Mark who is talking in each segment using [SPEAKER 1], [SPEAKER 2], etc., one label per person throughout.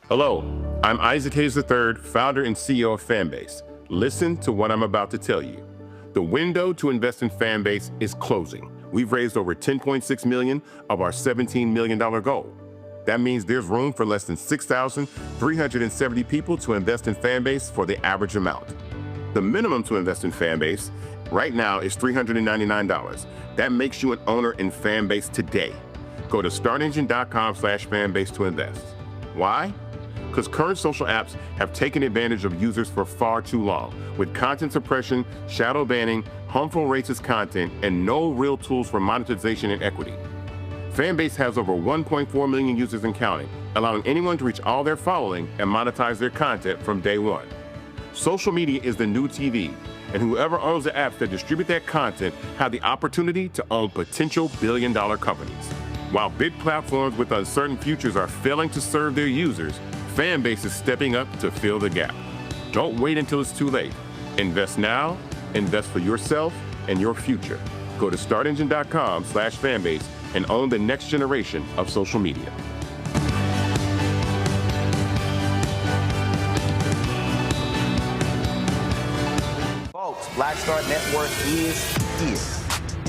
[SPEAKER 1] Hello, I'm Isaac Hayes III, founder and CEO of Fanbase. Listen to what I'm about to tell you. The window to invest in Fanbase is closing. We've raised over $10.6 million of our $17 million goal. That means there's room for less than 6,370 people to invest in Fanbase for the average amount. The minimum to invest in Fanbase right now is $399. That makes you an owner in Fanbase today. Go to startengine.com/fanbase to invest. Why? Because current social apps have taken advantage of users for far too long, with content suppression, shadow banning, harmful racist content, and no real tools for monetization and equity. Fanbase has over 1.4 million users and counting, allowing anyone to reach all their following and monetize their content from day one. Social media is the new TV, and whoever owns the apps that distribute that content have the opportunity to own potential billion-dollar companies. While big platforms with uncertain futures are failing to serve their users, Fanbase is stepping up to fill the gap. Don't wait until it's too late. Invest now, invest for yourself and your future. Go to startengine.com/fanbase and own the next generation of social media.
[SPEAKER 2] Folks, Black Star Network is here.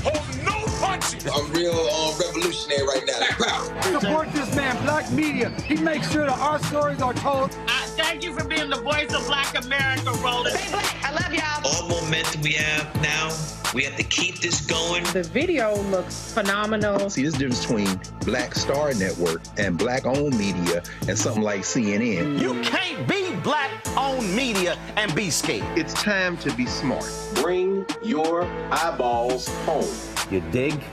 [SPEAKER 3] Hold no punches.
[SPEAKER 4] I'm real revolutionary right now.
[SPEAKER 5] Support this man, Black Media. He makes sure that our stories are told.
[SPEAKER 6] Thank you for being the voice of Black America, Roland.
[SPEAKER 7] Stay black. I love y'all.
[SPEAKER 8] All momentum we have now, we have to keep this going.
[SPEAKER 9] The video looks phenomenal.
[SPEAKER 10] See, there's a difference between Black Star Network and Black-owned media and something like CNN.
[SPEAKER 2] You can't be Black-owned media and be scared.
[SPEAKER 10] It's time to be smart.
[SPEAKER 11] Bring your eyeballs home.
[SPEAKER 2] You dig?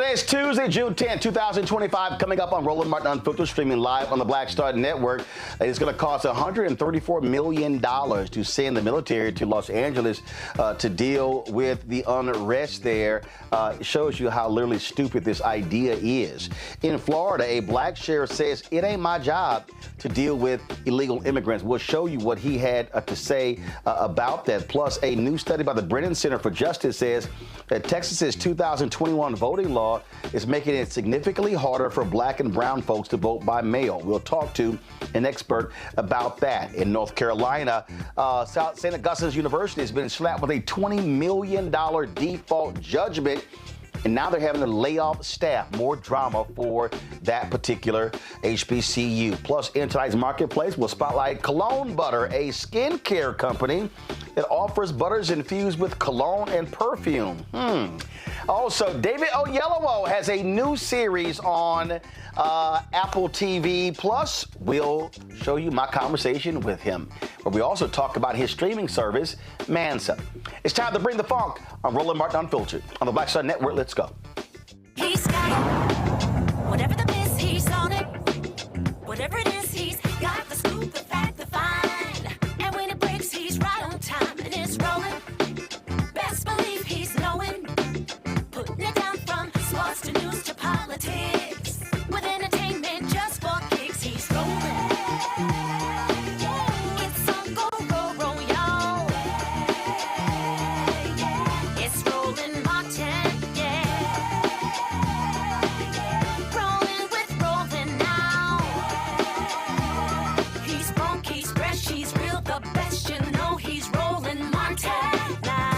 [SPEAKER 2] Today is Tuesday, June 10, 2025. Coming up on Roland Martin Unfiltered, streaming live on the Black Star Network. It's going to cost $134 million to send the military to Los Angeles to deal with the unrest there. It shows you how literally stupid this idea is. In Florida, a black sheriff says, "It ain't my job to deal with illegal immigrants." We'll show you what he had to say about that. Plus, a new study by the Brennan Center for Justice says that Texas's 2021 voting law is making it significantly harder for black and brown folks to vote by mail. We'll talk to an expert about that. In North Carolina, St. Augustine's University has been slapped with a $20 million default judgment, and now they're having to lay off staff. More drama for that particular H.B.C.U. Plus, in tonight's marketplace, we'll spotlight Cologne Butter, a skincare company that offers butters infused with cologne and perfume. Also, David Oyelowo has a new series on Apple TV+. Plus, we'll show you my conversation with him, where we also talk about his streaming service, Manson. It's time to bring the funk on Roland Martin Unfiltered on the Black Star Network. Let's go.
[SPEAKER 7] He's got it. Whatever the miss, he's on it. Whatever it is, he's got the scoop, the fact, the find. And when it breaks, he's right on time and it's rolling. Best believe he's knowing. Putting it down from sports to news to politics. With entertainment just for kicks, he's rolling. It's on go, roll, roll, y'all. It's Roland Martin, rolling with Roland now. He's funk, he's fresh, he's real, the best, you know he's Roland Martin now.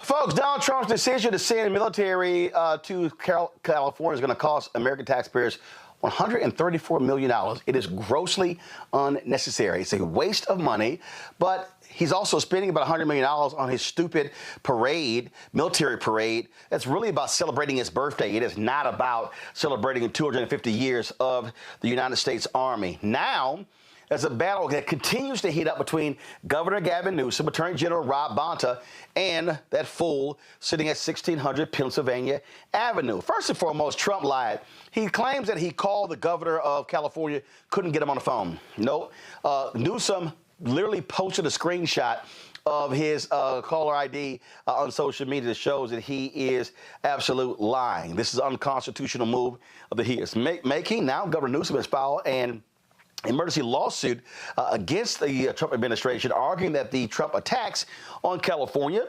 [SPEAKER 2] Folks, Donald Trump's decision to send military to California is going to cost American taxpayers $134 million. It is grossly unnecessary. It's a waste of money, but he's also spending about $100 million on his stupid parade, military parade. That's really about celebrating his birthday. It is not about celebrating 250 years of the United States Army. Now, there's a battle that continues to heat up between Governor Gavin Newsom, Attorney General Rob Bonta, and that fool sitting at 1600 Pennsylvania Avenue. First and foremost, Trump lied. He claims that he called the governor of California, couldn't get him on the phone. Nope. Newsom literally posted a screenshot of his caller ID on social media that shows that he is absolute lying. This is an unconstitutional move that he is making. Now, Governor Newsom has filed an emergency lawsuit against the Trump administration, arguing that the Trump attacks on California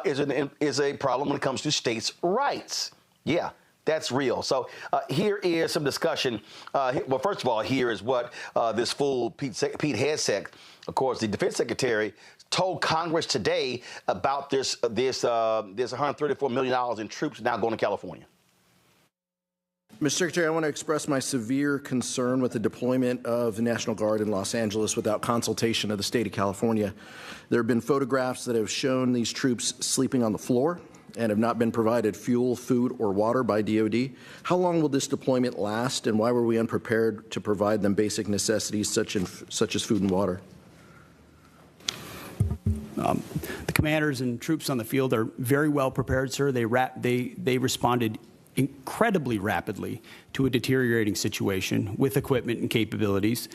[SPEAKER 2] is a problem when it comes to states' rights. Yeah, that's real. So here is some discussion. Well, first of all, here is what this fool Pete Hegseth, of course, the Defense Secretary, told Congress today about this $134 million in troops now going to California.
[SPEAKER 12] Mr. Secretary, I want to express my severe concern with the deployment of the National Guard in Los Angeles without consultation of the state of California. There have been photographs that have shown these troops sleeping on the floor and have not been provided fuel, food, or water by DOD. How long will this deployment last, and why were we unprepared to provide them basic necessities such as food and water?
[SPEAKER 13] The commanders and troops on the field are very well prepared, sir. They responded incredibly rapidly to a deteriorating situation with equipment and capabilities.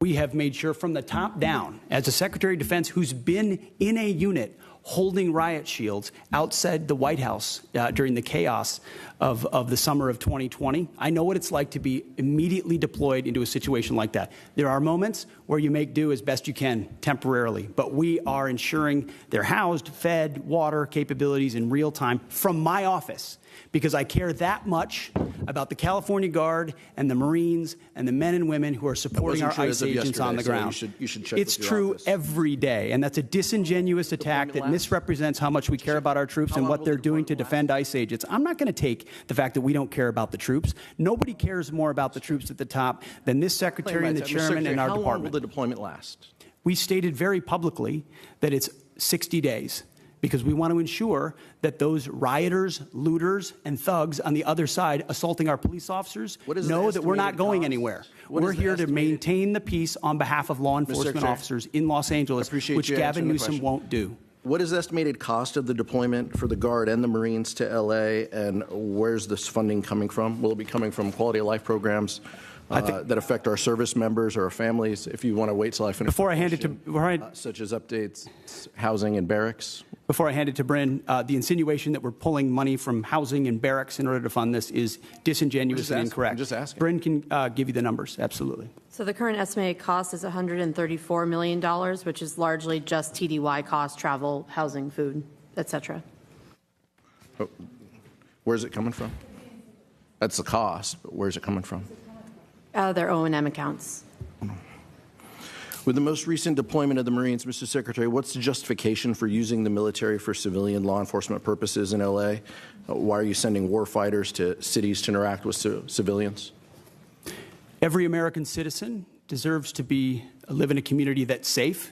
[SPEAKER 13] We have made sure from the top down, as a Secretary of Defense who's been in a unit holding riot shields outside the White House during the chaos of the summer of 2020. I know what it's like to be immediately deployed into a situation like that. There are moments where you make do as best you can temporarily, but we are ensuring they're housed, fed, water capabilities in real time from my office, because I care that much about the California Guard and the Marines and the men and women who are supporting our ICE agents on the ground.
[SPEAKER 12] You should check
[SPEAKER 13] it's
[SPEAKER 12] with your
[SPEAKER 13] true
[SPEAKER 12] office.
[SPEAKER 13] Every day, and that's a disingenuous attack that misrepresents how much we care about our troops and what they're doing to defend ICE agents. I'm not going to take the fact that we don't care about the troops. Nobody cares more about the troops at the top than this Secretary and the Chairman and our department.
[SPEAKER 12] How long will the deployment last?
[SPEAKER 13] We stated very publicly that it's 60 days. because we want to ensure that those rioters, looters, and thugs on the other side assaulting our police officers know that we're not going anywhere. We're here to maintain the peace on behalf of law enforcement officers in Los Angeles, which Gavin Newsom won't do.
[SPEAKER 12] What is the estimated cost of the deployment for the Guard and the Marines to L.A., and where's this funding coming from? Will it be coming from quality of life programs that affect our service members or our families? If you want to wait till I finish.
[SPEAKER 13] Before I hand it to
[SPEAKER 12] such as updates, housing and barracks.
[SPEAKER 13] Before I hand it to Bryn, the insinuation that we're pulling money from housing and barracks in order to fund this is disingenuous and incorrect.
[SPEAKER 12] I'm just asking.
[SPEAKER 13] Bryn can give you the numbers. Absolutely.
[SPEAKER 14] So the current estimated cost is $134 million, which is largely just TDY costs, travel, housing, food, et cetera.
[SPEAKER 12] Oh, where's it coming from? That's the cost, but where's it coming from?
[SPEAKER 14] Their O&M accounts.
[SPEAKER 12] With the most recent deployment of the Marines, Mr. Secretary, what's the justification for using the military for civilian law enforcement purposes in L.A.? Why are you sending war fighters to cities to interact with civilians?
[SPEAKER 13] Every American citizen deserves to live in a community that's safe,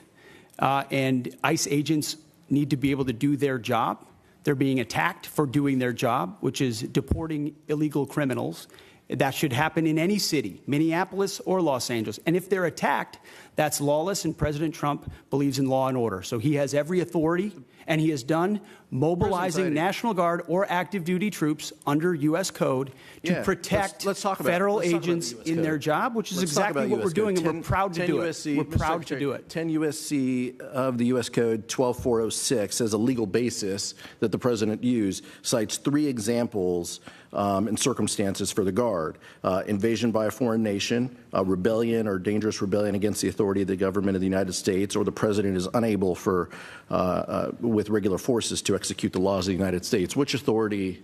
[SPEAKER 13] and ICE agents need to be able to do their job. They're being attacked for doing their job, which is deporting illegal criminals. That should happen in any city, Minneapolis or Los Angeles. And if they're attacked, that's lawless, and President Trump believes in law and order. So he has every authority, and he has done mobilizing National Guard or active duty troops under U.S. code to protect federal agents in their job, which is exactly what we're doing, and we're proud to do it. We're proud to do it.
[SPEAKER 12] 10 U.S.C. of the U.S. Code 12406 as a legal basis that the President used cites 3 examples and circumstances for the Guard: invasion by a foreign nation, rebellion or dangerous rebellion against the authority of the government of the United States, or the President is unable with regular forces to execute the laws of the United States. Which authority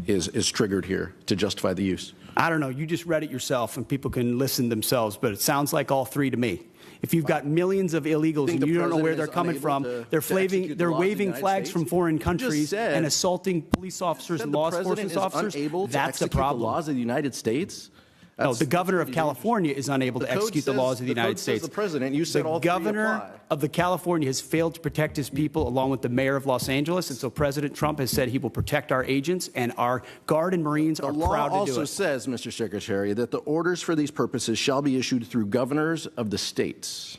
[SPEAKER 12] is triggered here to justify the use?
[SPEAKER 13] I don't know. You just read it yourself, and people can listen themselves, but it sounds like all 3 to me. If you've got millions of illegals and you don't know where they're coming from, they're waving flags from foreign countries and assaulting police officers and law enforcement officers, that's a problem.
[SPEAKER 12] The laws of the United States?
[SPEAKER 13] No, the governor of California is unable to execute the laws of the United States.
[SPEAKER 12] The President, you said all 3 apply.
[SPEAKER 13] The governor of California has failed to protect his people, along with the mayor of Los Angeles, and so President Trump has said he will protect our agents, and our Guard and Marines are proud to do it.
[SPEAKER 12] The law also says, Mr. Secretary, that the orders for these purposes shall be issued through governors of the states.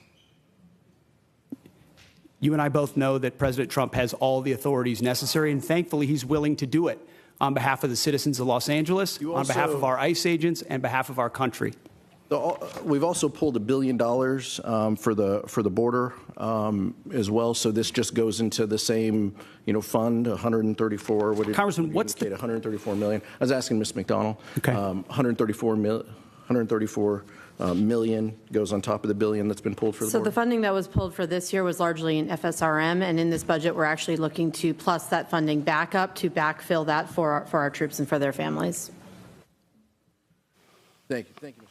[SPEAKER 13] You and I both know that President Trump has all the authorities necessary, and thankfully he's willing to do it on behalf of the citizens of Los Angeles, on behalf of our ICE agents, and behalf of our country.
[SPEAKER 12] We've also pulled $1 billion for the border as well. So this just goes into the same, fund, 134. What did
[SPEAKER 13] Congressman, what's the
[SPEAKER 12] 134 million? I was asking Ms. McDonald.
[SPEAKER 13] Okay.
[SPEAKER 12] 134 million goes on top of the billion that's been pulled for the border.
[SPEAKER 14] So the funding that was pulled for this year was largely in FSRM, and in this budget, we're actually looking to plus that funding back up to backfill that for our troops and for their families.
[SPEAKER 12] Thank you. Thank you, Mr.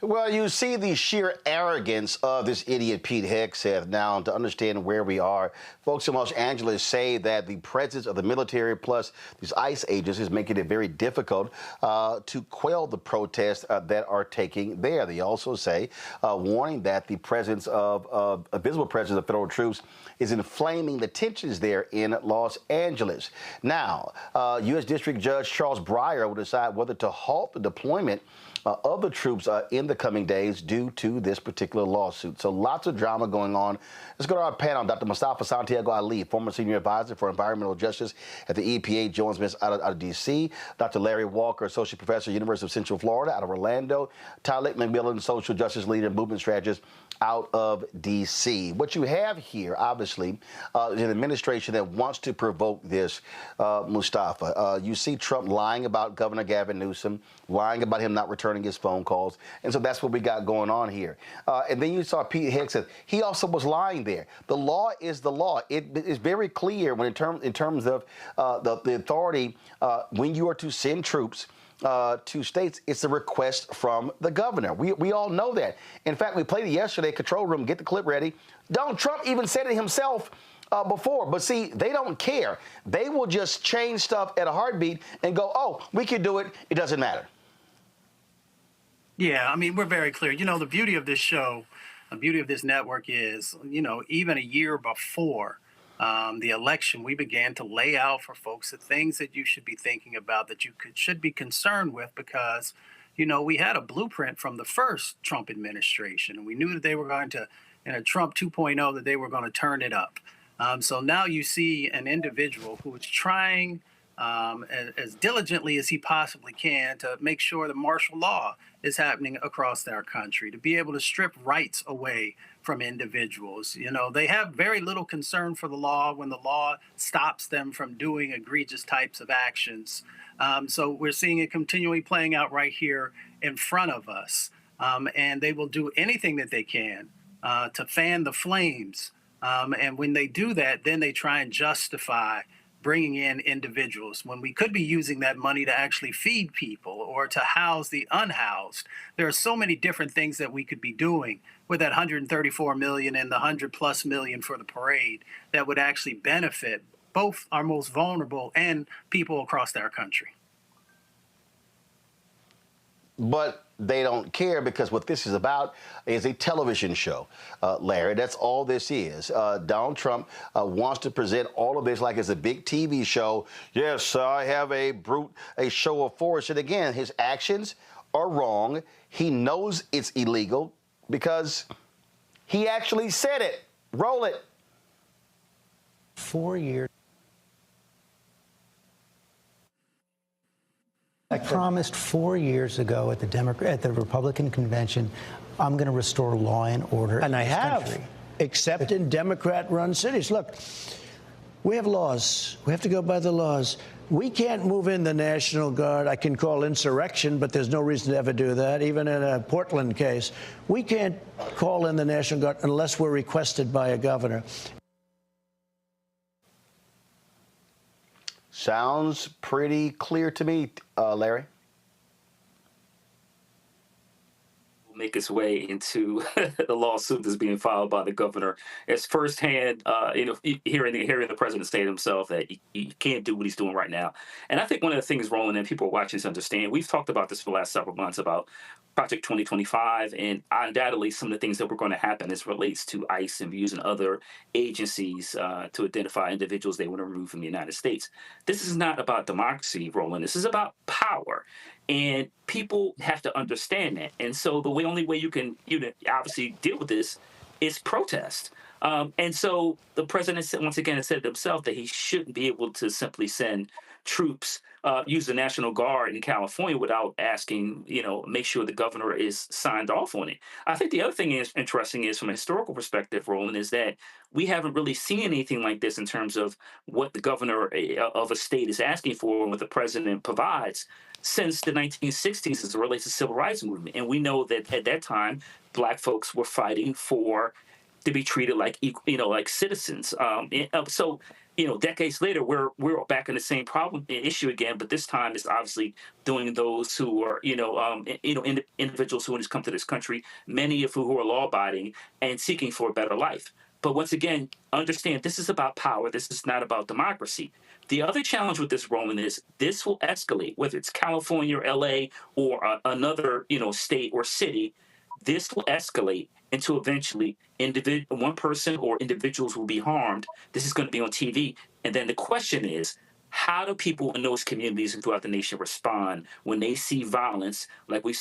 [SPEAKER 2] Well, you see the sheer arrogance of this idiot Pete Hegseth. Now, to understand where we are, folks in Los Angeles say that the presence of the military plus these ICE agents is making it very difficult to quell the protests that are taking there. They also say, warning that the presence of a visible presence of federal troops is inflaming the tensions there in Los Angeles. Now, U.S. District Judge Charles Breyer will decide whether to halt the deployment of the troops in the coming days due to this particular lawsuit. So lots of drama going on. Let's go to our panel. Dr. Mustafa Santiago Ali, former senior advisor for environmental justice at the EPA, joins us out of D.C. Dr. Larry Walker, associate professor, University of Central Florida, out of Orlando. Tyler McMillan, social justice leader and movement strategist out of D.C. What you have here, obviously, is an administration that wants to provoke this, Mustafa. You see Trump lying about Governor Gavin Newsom, lying about him not returning his phone calls. And so that's what we got going on here. And then you saw Pete Hegseth. He also was lying there. The law is the law. It is very clear when in terms of the authority when you are to send troops to states, it's a request from the governor. We all know that. In fact, we played it yesterday, control room, get the clip ready. Donald Trump even said it himself before. But see, they don't care. They will just change stuff at a heartbeat and go, oh, we can do it. It doesn't matter.
[SPEAKER 15] Yeah, I mean, we're very clear. The beauty of this show
[SPEAKER 13] The beauty of this network is, even a year before the election, we began to lay out for folks the things that you should be thinking about, that you should be concerned with, because, we had a blueprint from the first Trump administration, and we knew that they were going to, Trump 2.0, that they were going to turn it up. So now you see an individual who is trying as diligently as he possibly can to make sure that martial law is happening across our country, to be able to strip rights away from individuals. They have very little concern for the law when the law stops them from doing egregious types of actions. So we're seeing it continually playing out right here in front of us. And they will do anything that they can to fan the flames. And when they do that, then they try and justify bringing in individuals when we could be using that money to actually feed people or to house the unhoused. There are so many different things that we could be doing with that $134 million and the $100+ million for the parade that would actually benefit both our most vulnerable and people across our country.
[SPEAKER 2] But they don't care, because what this is about is a television show, Larry. That's all this is. Donald Trump wants to present all of this like it's a big TV show. Yes, I have a show of force. And again, his actions are wrong. He knows it's illegal because he actually said it. Roll it.
[SPEAKER 15] 4 years. I promised 4 years ago at the Republican convention, I'm going to restore law and order.
[SPEAKER 16] And I have,
[SPEAKER 15] country.
[SPEAKER 16] except in Democrat-run cities. Look, we have laws. We have to go by the laws. We can't move in the National Guard. I can call insurrection, but there's no reason to ever do that, even in a Portland case. We can't call in the National Guard unless we're requested by a governor.
[SPEAKER 2] Sounds pretty clear to me, Larry.
[SPEAKER 17] Make its way into the lawsuit that's being filed by the governor. It's firsthand, hearing the president say to himself that he can't do what he's doing right now. And I think one of the things, Roland, and people watching this understand, we've talked about this for the last several months about Project 2025, and undoubtedly some of the things that were going to happen as relates to ICE and using other agencies to identify individuals they want to remove from the United States. This is not about democracy, Roland. This is about power. And people have to understand that. And so the only way you can obviously deal with this is protest. And so the president, once again, has said to himself that he shouldn't be able to simply send troops, use the National Guard in California without asking, make sure the governor is signed off on it. I think the other thing is interesting is from a historical perspective, Roland, is that we haven't really seen anything like this in terms of what the governor of a state is asking for and what the president provides since the 1960s as it relates to the civil rights movement. And we know that at that time, Black folks were fighting to be treated like citizens. So decades later, we're back in the same issue again, but this time it's obviously doing those who are, individuals who have come to this country, many of who are law-abiding and seeking for a better life. But once again, understand this is about power. This is not about democracy. The other challenge with this, Roland, is this will escalate, whether it's California or LA or another, state or city. This will escalate into eventually one person or individuals will be harmed. This is going to be on TV. And then the question is, how do people in those communities and throughout the nation respond when they see violence like we've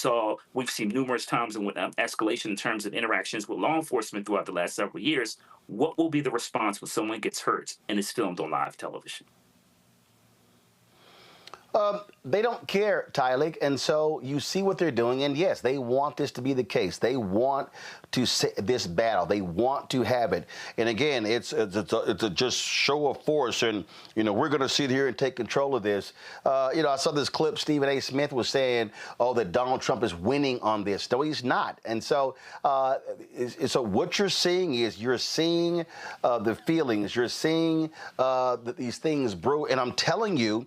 [SPEAKER 17] seen numerous times and with escalation in terms of interactions with law enforcement throughout the last several years? What will be the response when someone gets hurt and is filmed on live television?
[SPEAKER 2] They don't care, Tylik, and so you see what they're doing, and yes, they want this to be the case. They want to this battle. They want to have it, and again, it's a just show of force, and we're going to sit here and take control of this. I saw this clip. Stephen A. Smith was saying, that Donald Trump is winning on this. No, he's not, and so what you're seeing is the feelings. You're seeing these things brew, and I'm telling you.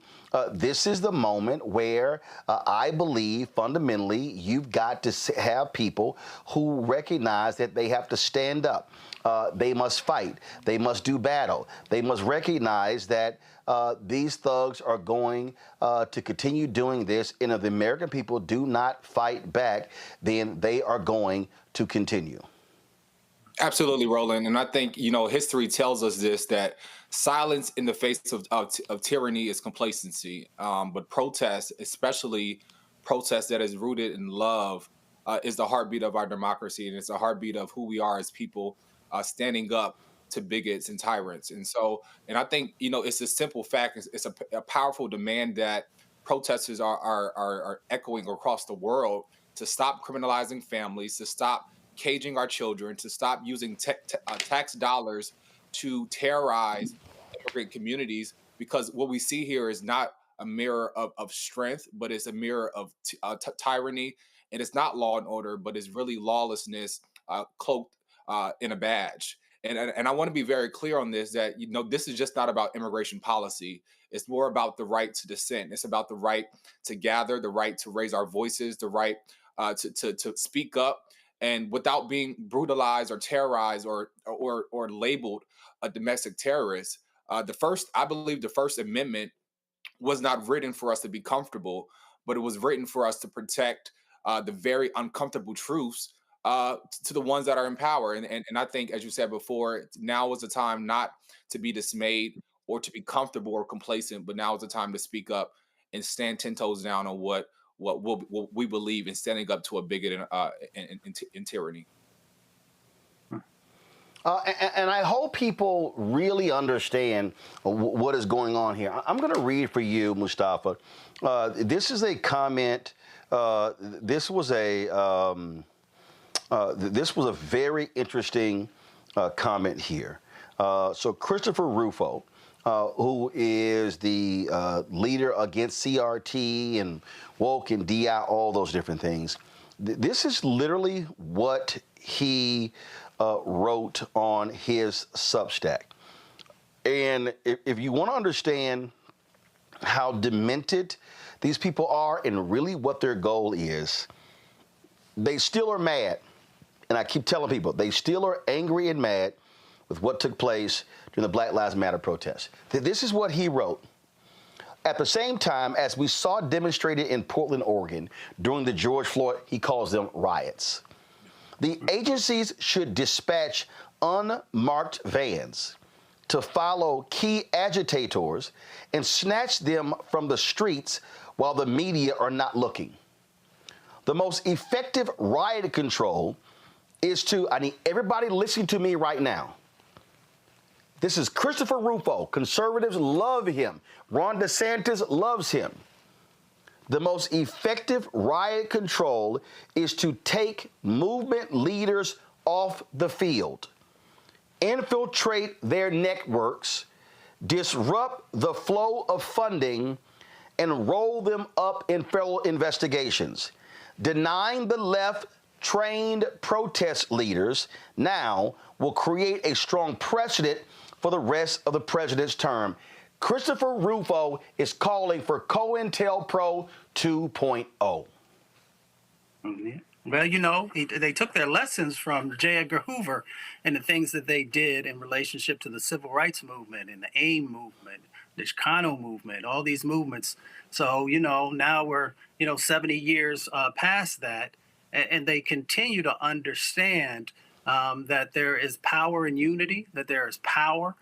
[SPEAKER 2] This is the moment where I believe fundamentally you've got to have people who recognize that they have to stand up. They must fight. They must do battle. They must recognize that these thugs are going to continue doing this. And if the American people do not fight back, then they are going to continue.
[SPEAKER 18] Absolutely, Roland. And I think, history tells us this, that silence in the face of tyranny is complacency. But protest, especially protest that is rooted in love, is the heartbeat of our democracy. And it's the heartbeat of who we are as people, standing up to bigots and tyrants. And I think, it's a simple fact. It's a powerful demand that protesters are echoing across the world to stop criminalizing families, to stop caging our children, to stop using tax dollars to terrorize immigrant communities, because what we see here is not a mirror of strength, but it's a mirror of tyranny. And it's not law and order, but it's really lawlessness cloaked in a badge. And I want to be very clear on this, that this is just not about immigration policy. It's more about the right to dissent. It's about the right to gather, the right to raise our voices, the right to speak up, and without being brutalized or terrorized or labeled a domestic terrorist. I believe the First Amendment was not written for us to be comfortable, but it was written for us to protect the very uncomfortable truths to the ones that are in power. And I think, as you said before, now is the time not to be dismayed or to be comfortable or complacent, but now is the time to speak up and stand 10 toes down on what we believe in, standing up to a bigot and tyranny.
[SPEAKER 2] And I hope people really understand what is going on here. I'm going to read for you, Mustafa. This is a comment. This was a very interesting comment here. So Christopher Rufo, who is the leader against CRT and woke and DI, all those different things. This is literally what he wrote on his Substack. And if you want to understand how demented these people are and really what their goal is, they still are mad. And I keep telling people, they still are angry and mad with what took place during the Black Lives Matter protests. This is what he wrote. At the same time, as we saw demonstrated in Portland, Oregon, during the George Floyd, he calls them riots, the agencies should dispatch unmarked vans to follow key agitators and snatch them from the streets while the media are not looking. The most effective riot control is to, I need everybody listening to me right now. This is Christopher Rufo. Conservatives love him. Ron DeSantis loves him. The most effective riot control is to take movement leaders off the field, infiltrate their networks, disrupt the flow of funding, and roll them up in federal investigations. Denying the left trained protest leaders now will create a strong precedent for the rest of the president's term. Christopher Rufo is calling for COINTELPRO 2.0.
[SPEAKER 19] Well, they took their lessons from J. Edgar Hoover and the things that they did in relationship to the civil rights movement and the AIM movement, the Chicano movement, all these movements. So, now we're, 70 years past that, and they continue to understand that there is power in unity, that there is power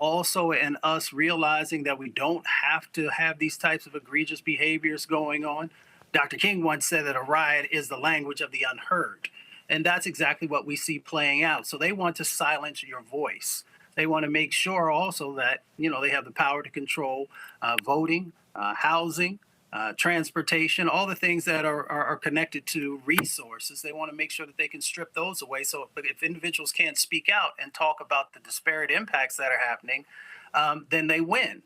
[SPEAKER 19] also in us realizing that we don't have to have these types of egregious behaviors going on. Dr. King once said that a riot is the language of the unheard. And that's exactly what we see playing out. So they want to silence your voice. They want to make sure also that, they have the power to control voting, housing, transportation, all the things that are connected to resources. They want to make sure that they can strip those away. So if individuals can't speak out and talk about the disparate impacts that are happening, then they win.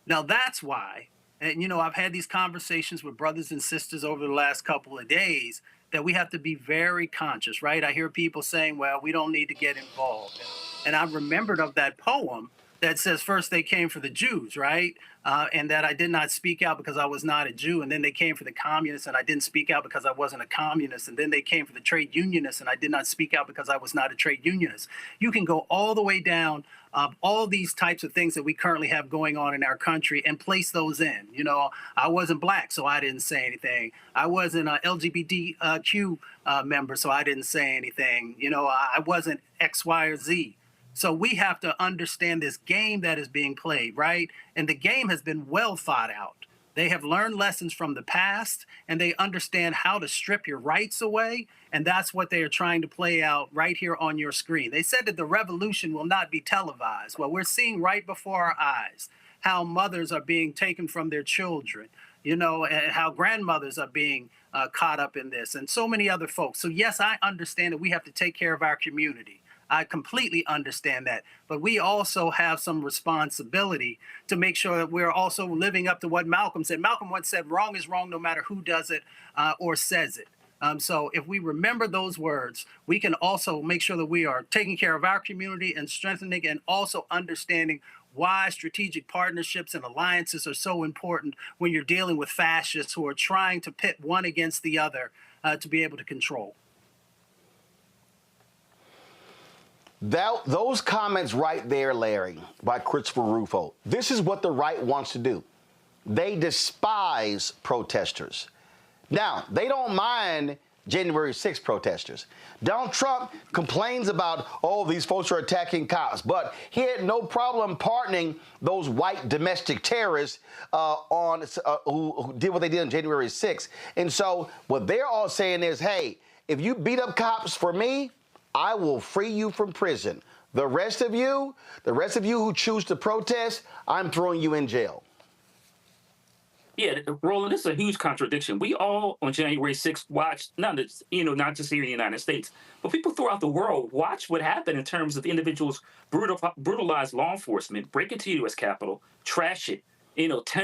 [SPEAKER 19] Now, that's why, and I've had these conversations with brothers and sisters over the last couple of days, that we have to be very conscious, right? I hear people saying, well, we don't need to get involved. And I remembered of that poem that says first they came for the Jews, right? And that I did not speak out because I was not a Jew. And then they came for the communists and I didn't speak out because I wasn't a communist. And then they came for the trade unionists and I did not speak out because I was not a trade unionist. You can go all the way down all these types of things that we currently have going on in our country and place those in. You know, I wasn't black, so I didn't say anything. I wasn't an LGBTQ member, so I didn't say anything. You know, I wasn't X, Y, or Z. So we have to understand this game that is being played, right? And the game has been well thought out. They have learned lessons from the past, and they understand how to strip your rights away. And that's what they are trying to play out right here on your screen. They said that the revolution will not be televised. Well, we're seeing right before our eyes how mothers are being taken from their children, you know, and how grandmothers are being caught up in this, and so many other folks. So yes, I understand that we have to take care of our community. I completely understand that. But we also have some responsibility to make sure that we're also living up to what Malcolm said. Malcolm once said, wrong is wrong no matter who does it or says it. So if we remember those words, we can also make sure that we are taking care of our community and strengthening and also understanding why strategic partnerships and alliances are so important when you're dealing with fascists who are trying to pit one against the other to be able to control.
[SPEAKER 2] Those comments right there, Larry, by Christopher Rufo, this is what the right wants to do. They despise protesters. Now, they don't mind January 6th protesters. Donald Trump complains about, oh, these folks are attacking cops, but he had no problem pardoning those white domestic terrorists who did what they did on January 6th. And so what they're all saying is, hey, if you beat up cops for me, I will free you from prison. The rest of you who choose to protest, I'm throwing you in jail.
[SPEAKER 17] Yeah, Roland, this is a huge contradiction. We all on January 6th watched, not just here in the United States, but people throughout the world watch what happened in terms of individuals brutalize law enforcement, break into the U.S. Capitol, trash it,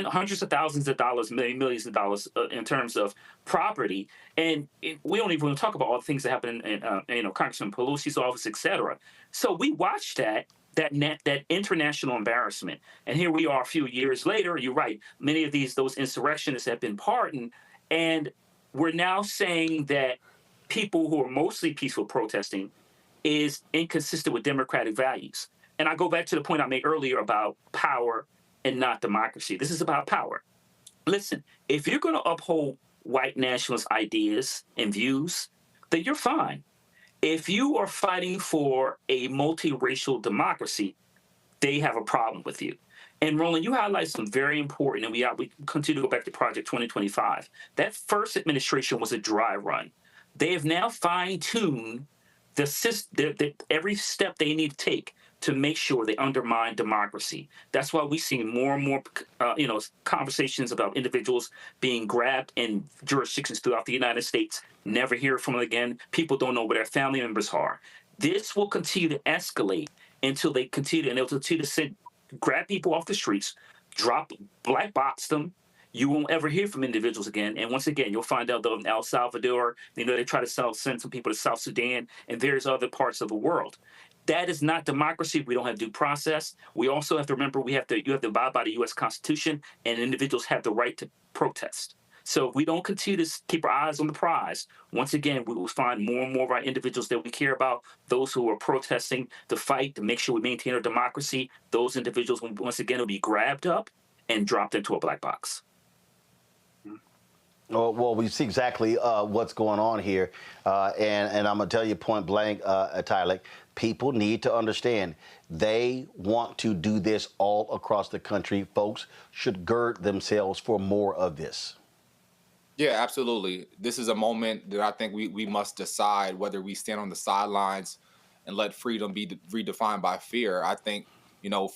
[SPEAKER 17] hundreds of thousands of dollars, millions of dollars in terms of property. And we don't even talk about all the things that happen in Congressman Pelosi's office, et cetera. So we watched that international embarrassment. And here we are a few years later. You're right. Many of those insurrectionists have been pardoned. And we're now saying that people who are mostly peaceful protesting is inconsistent with democratic values. And I go back to the point I made earlier about power and not democracy. This is about power. Listen, if you're going to uphold white nationalist ideas and views, then you're fine. If you are fighting for a multiracial democracy, they have a problem with you. And Roland, you highlight some very important, and we continue to go back to Project 2025. That first administration was a dry run. They have now fine-tuned every step they need to take to make sure they undermine democracy. That's why we see more and more, conversations about individuals being grabbed in jurisdictions throughout the United States. Never hear from them again. People don't know where their family members are. This will continue to escalate until they continue, and they'll continue to grab people off the streets, black box them. You won't ever hear from individuals again. And once again, you'll find out that in El Salvador, they try to send some people to South Sudan and various other parts of the world. That is not democracy. We don't have due process. We also have to remember you have to abide by the U.S. Constitution, and individuals have the right to protest. So if we don't continue to keep our eyes on the prize, once again, we will find more and more of our individuals that we care about, those who are protesting to fight, to make sure we maintain our democracy. Those individuals, once again, will be grabbed up and dropped into a black box.
[SPEAKER 2] Well, we see exactly what's going on here. And I'm going to tell you point blank, Tyler, people need to understand they want to do this all across the country. Folks should gird themselves for more of this.
[SPEAKER 18] Yeah, absolutely. This is a moment that I think we must decide whether we stand on the sidelines and let freedom be redefined by fear. I think,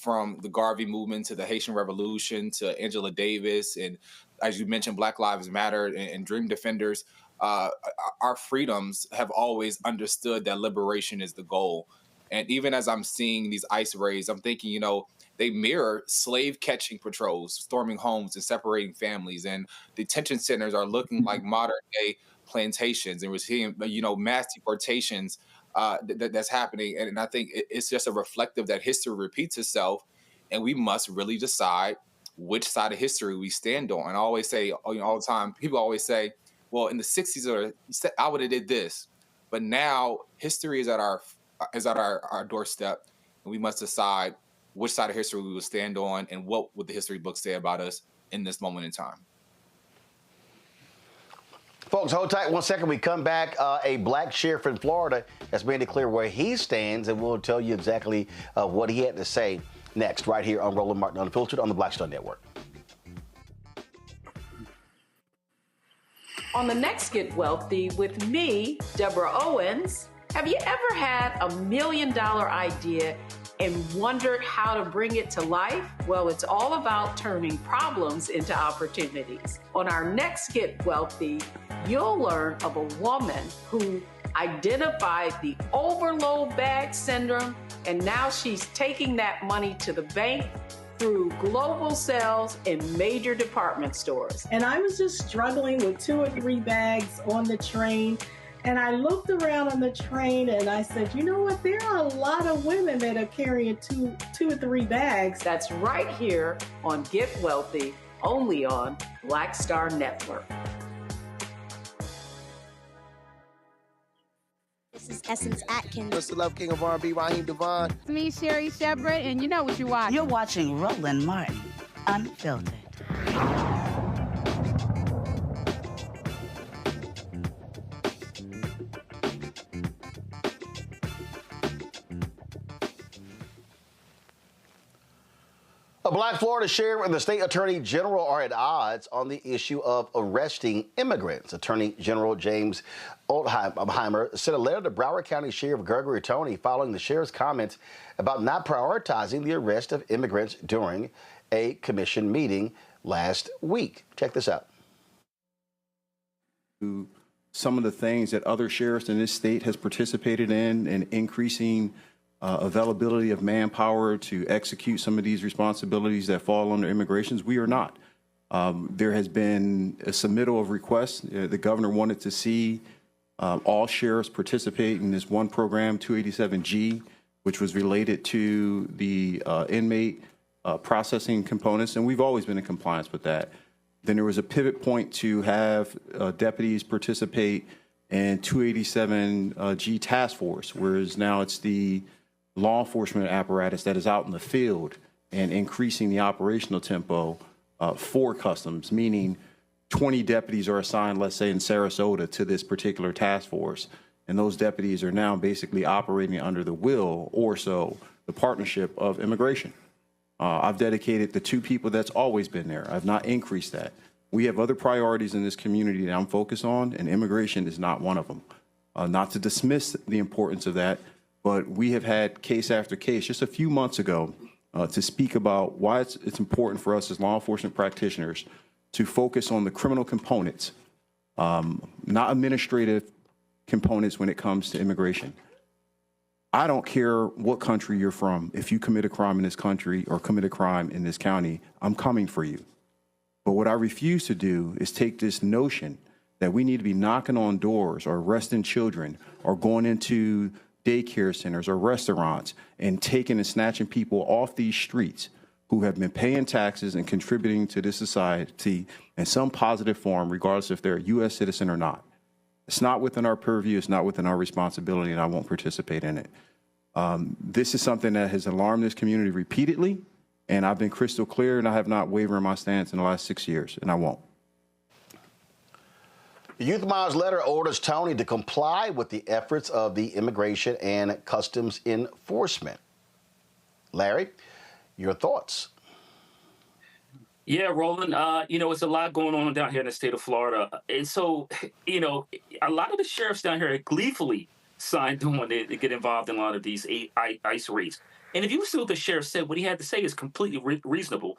[SPEAKER 18] from the Garvey movement to the Haitian Revolution to Angela Davis, and as you mentioned, Black Lives Matter and Dream Defenders, our freedoms have always understood that liberation is the goal. And even as I'm seeing these ICE raids, I'm thinking, they mirror slave catching patrols, storming homes and separating families. And detention centers are looking like modern day plantations. And we're seeing, mass deportations that's happening. And I think it's just a reflective that history repeats itself. and we must really decide which side of history we stand on. And I always say, all the time, people always say, well, in the 60s, I would have did this. But now history is at our doorstep, and we must decide which side of history we will stand on and what would the history books say about us in this moment in time.
[SPEAKER 2] Folks, hold tight 1 second. We come back. A black sheriff in Florida has made it clear where he stands, and we'll tell you exactly what he had to say next, right here on Roland Martin Unfiltered on the Black Star Network.
[SPEAKER 20] On the next Get Wealthy with me, Deborah Owens, have you ever had $1 million idea and wondered how to bring it to life? Well, it's all about turning problems into opportunities. On our next Get Wealthy, you'll learn of a woman who identified the overload bag syndrome, and now she's taking that money to the bank through global sales in major department stores.
[SPEAKER 9] And I was just struggling with 2 or 3 bags on the train. And I looked around on the train and I said, you know what? There are a lot of women that are carrying two or 3 bags.
[SPEAKER 20] That's right here on Get Wealthy, only on Black Star Network.
[SPEAKER 21] This is Essence Atkins.
[SPEAKER 22] What's the Love King of R&B, Raheem Devon.
[SPEAKER 23] It's me, Sherry Shepard, and you know what you watch.
[SPEAKER 24] You're watching Roland Martin Unfiltered.
[SPEAKER 2] A black Florida sheriff and the state attorney general are at odds on the issue of arresting immigrants. Attorney General James Oldheimer sent a letter to Broward County Sheriff Gregory Toney following the sheriff's comments about not prioritizing the arrest of immigrants during a commission meeting last week. Check this out.
[SPEAKER 25] Some of the things that other sheriffs in this state has participated in increasing availability of manpower to execute some of these responsibilities that fall under immigrations, we are not. There has been a submittal of requests. The governor wanted to see all sheriffs participate in this one program, 287G, which was related to the inmate processing components, and we've always been in compliance with that. Then there was a pivot point to have deputies participate in 287G task force, whereas now it's the law enforcement apparatus that is out in the field and increasing the operational tempo for customs, meaning 20 deputies are assigned, let's say in Sarasota, to this particular task force. And those deputies are now basically operating under the will or so the partnership of immigration. I've dedicated the 2 people that's always been there. I've not increased that. We have other priorities in this community that I'm focused on, and immigration is not one of them. Not to dismiss the importance of that, but we have had case after case just a few months ago to speak about why it's important for us as law enforcement practitioners to focus on the criminal components, not administrative components when it comes to immigration. I don't care what country you're from. If you commit a crime in this country or commit a crime in this county, I'm coming for you. But what I refuse to do is take this notion that we need to be knocking on doors or arresting children or going into daycare centers or restaurants and taking and snatching people off these streets who have been paying taxes and contributing to this society in some positive form, regardless if they're a U.S. citizen or not. It's not within our purview. It's not within our responsibility, and I won't participate in it. This is something that has alarmed this community repeatedly, and I've been crystal clear, and I have not wavered in my stance in the last 6 years, and I won't.
[SPEAKER 2] The Youth Miles letter orders Toney to comply with the efforts of the Immigration and Customs Enforcement. Larry, your thoughts?
[SPEAKER 17] Yeah, Roland, it's a lot going on down here in the state of Florida. And so, a lot of the sheriffs down here gleefully signed on to get involved in a lot of these ICE raids. And if you see what the sheriff said, what he had to say is completely reasonable.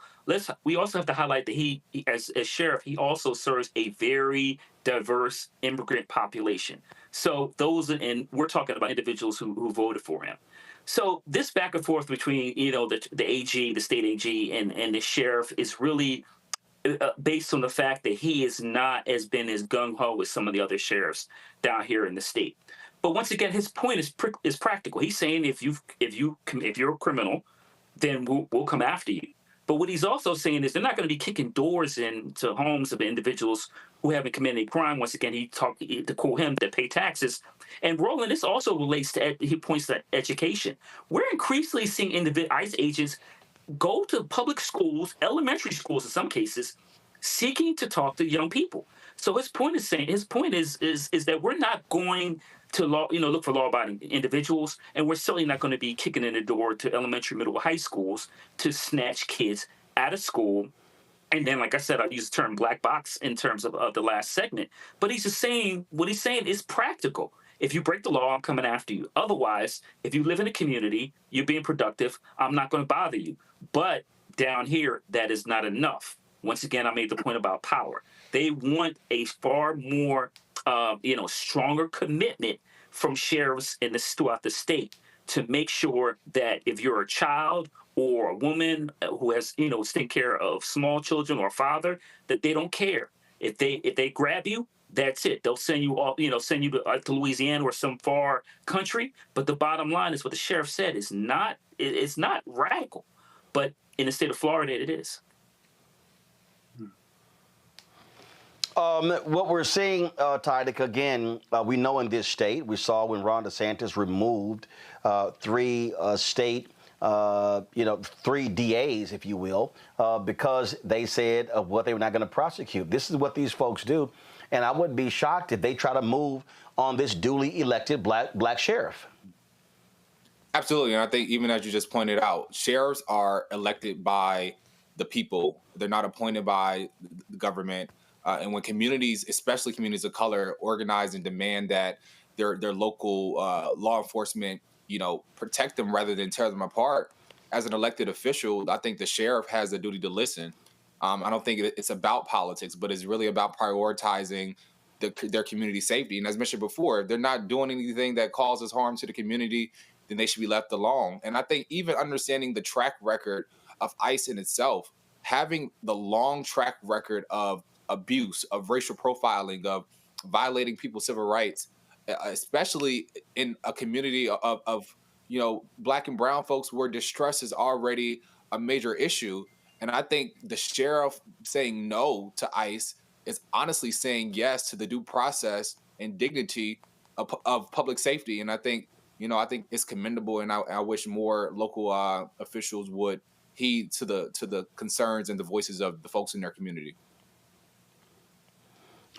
[SPEAKER 17] We also have to highlight that he as sheriff, he also serves a very diverse immigrant population. So and we're talking about individuals who voted for him. So this back and forth between, the AG, the state AG, and the sheriff is really based on the fact that he is not as gung-ho as some of the other sheriffs down here in the state. But once again, his point is practical. He's saying if you're a criminal then we'll come after you. But what he's also saying is they're not going to be kicking doors into homes of individuals who haven't committed any crime. Once again, to quote him, that pay taxes. And Roland, this also relates to, he points to education. We're increasingly seeing ICE agents go to public schools, elementary schools in some cases, seeking to talk to young people. So his point is that we're not going to look for law-abiding individuals, and we're certainly not going to be kicking in the door to elementary, middle, or high schools to snatch kids out of school. And then, like I said, I use the term black box in terms of the last segment. But he's just saying, what he's saying is practical. If you break the law, I'm coming after you. Otherwise, if you live in a community, you're being productive, I'm not going to bother you. But down here, that is not enough. Once again, I made the point about power. They want a far more, stronger commitment from sheriffs throughout the state to make sure that if you're a child or a woman who has, taking care of small children or a father, that they don't care. If they grab you, that's it. They'll send you to Louisiana or some far country. But the bottom line is what the sheriff said is it's not radical, but in the state of Florida, it is.
[SPEAKER 2] What we're seeing, Tydick, again, we know in this state, we saw when Ron DeSantis removed three DAs, if you will, because they said what they were not going to prosecute. This is what these folks do. And I wouldn't be shocked if they try to move on this duly elected black sheriff.
[SPEAKER 18] Absolutely. And I think even as you just pointed out, sheriffs are elected by the people. They're not appointed by the government. And when communities, especially communities of color, organize and demand that their local law enforcement, protect them rather than tear them apart, as an elected official, I think the sheriff has a duty to listen. I don't think it's about politics, but it's really about prioritizing their community safety. And as mentioned before, if they're not doing anything that causes harm to the community, then they should be left alone. And I think even understanding the track record of ICE in itself, having the long track record of abuse, of racial profiling, of violating people's civil rights, especially in a community of black and brown folks where distress is already a major issue. And I think the sheriff saying no to ICE is honestly saying yes to the due process and dignity of public safety. And I think it's commendable, and I wish more local officials would heed to the concerns and the voices of the folks in their community.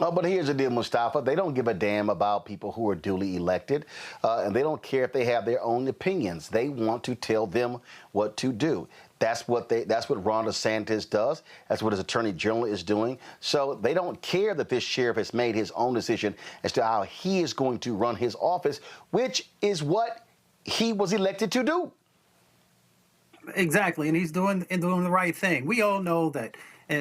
[SPEAKER 2] Oh, but here's the deal, Mustafa. They don't give a damn about people who are duly elected, and they don't care if they have their own opinions. They want to tell them what to do. That's what Ron DeSantis does. That's what his attorney general is doing. So they don't care that this sheriff has made his own decision as to how he is going to run his office, which is what he was elected to do.
[SPEAKER 19] Exactly, and he's doing the right thing. We all know that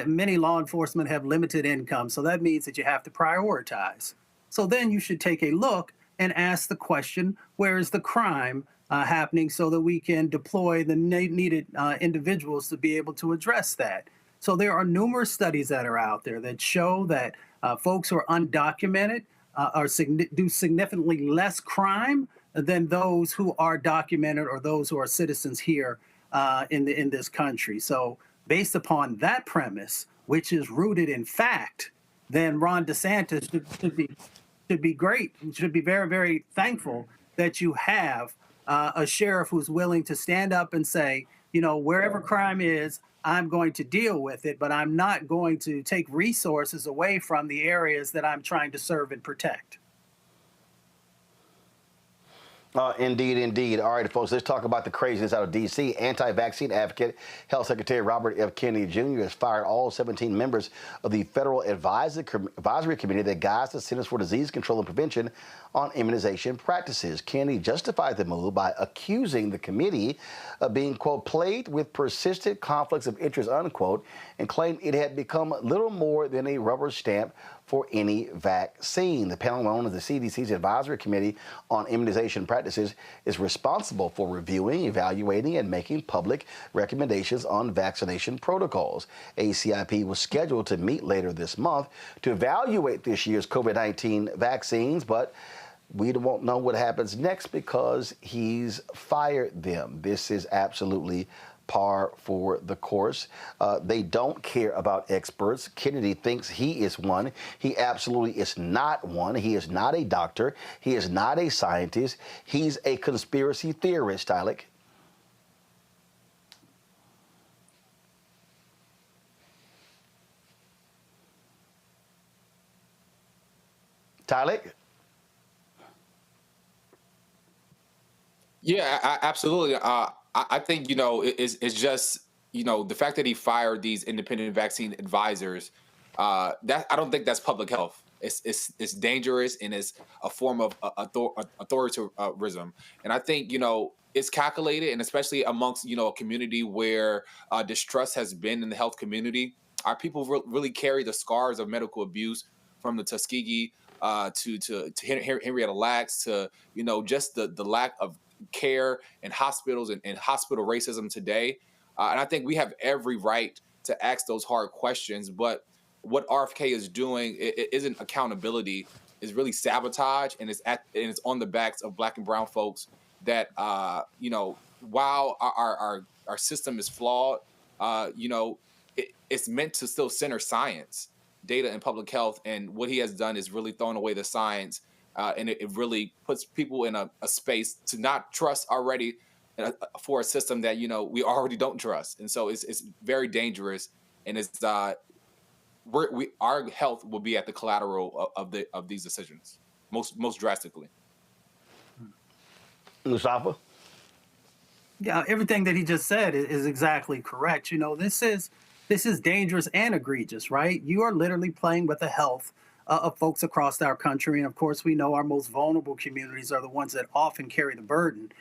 [SPEAKER 19] many law enforcement have limited income, so that means that you have to prioritize. So then you should take a look and ask the question, where is the crime happening, so that we can deploy the needed individuals to be able to address that. So there are numerous studies that are out there that show that folks who are undocumented do significantly less crime than those who are documented or those who are citizens here in this country. So based upon that premise, which is rooted in fact, then Ron DeSantis should be great. Should be very, very thankful that you have a sheriff who's willing to stand up and say, wherever crime is, I'm going to deal with it, but I'm not going to take resources away from the areas that I'm trying to serve and protect.
[SPEAKER 2] Indeed, indeed. All right, folks, let's talk about the craziness out of D.C. Anti-vaccine advocate, Health Secretary Robert F. Kennedy Jr. has fired all 17 members of the Federal Advisory Committee that guides the Centers for Disease Control and Prevention on immunization practices. Kennedy justified the move by accusing the committee of being, quote, plagued with persistent conflicts of interest, unquote, and claimed it had become little more than a rubber stamp for any vaccine. The panel, known as the CDC's Advisory Committee on Immunization Practices, is responsible for reviewing, evaluating, and making public recommendations on vaccination protocols. ACIP was scheduled to meet later this month to evaluate this year's COVID-19 vaccines, but we won't know what happens next because he's fired them. This is absolutely par for the course. They don't care about experts. Kennedy thinks he is one. He absolutely is not one. He is not a doctor. He is not a scientist. He's a conspiracy theorist, Tyler. Tyler?
[SPEAKER 18] Yeah, absolutely. I think, it's just, the fact that he fired these independent vaccine advisors, that I don't think that's public health. It's dangerous, and it's a form of authoritarianism. And I think, it's calculated, and especially amongst, a community where distrust has been in the health community. Our people really carry the scars of medical abuse, from the Tuskegee to Henrietta Lacks, to, just the lack of care in hospitals and hospital racism today. And I think we have every right to ask those hard questions. But what RFK is doing, it isn't accountability. It's really sabotage, and it's on the backs of Black and brown folks that, while our system is flawed, it's meant to still center science, data, and public health. And what he has done is really thrown away the science. And it really puts people in a space to not trust already for a system that, we already don't trust. And so it's very dangerous. And it's our health will be at the collateral of these decisions, most drastically.
[SPEAKER 2] Mustafa?
[SPEAKER 19] Yeah, everything that he just said is exactly correct. This is dangerous and egregious, right? You are literally playing with the health of folks across our country. And of course, we know our most vulnerable communities are the ones that often carry the burden.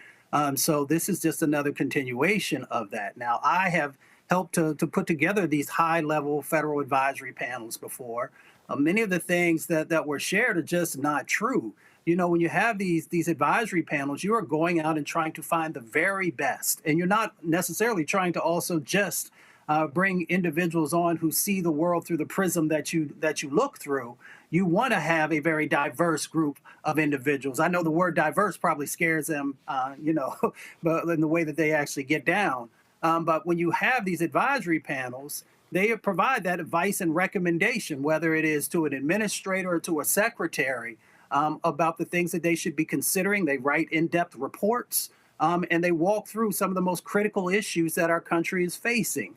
[SPEAKER 19] So this is just another continuation of that. Now, I have helped to put together these high-level federal advisory panels before. Many of the things that were shared are just not true. When you have these advisory panels, you are going out and trying to find the very best. And you're not necessarily trying to also just bring individuals on who see the world through the prism that you look through. You want to have a very diverse group of individuals. I know the word diverse probably scares them, but in the way that they actually get down. But when you have these advisory panels, they provide that advice and recommendation, whether it is to an administrator or to a secretary, about the things that they should be considering. They write in-depth reports, and they walk through some of the most critical issues that our country is facing.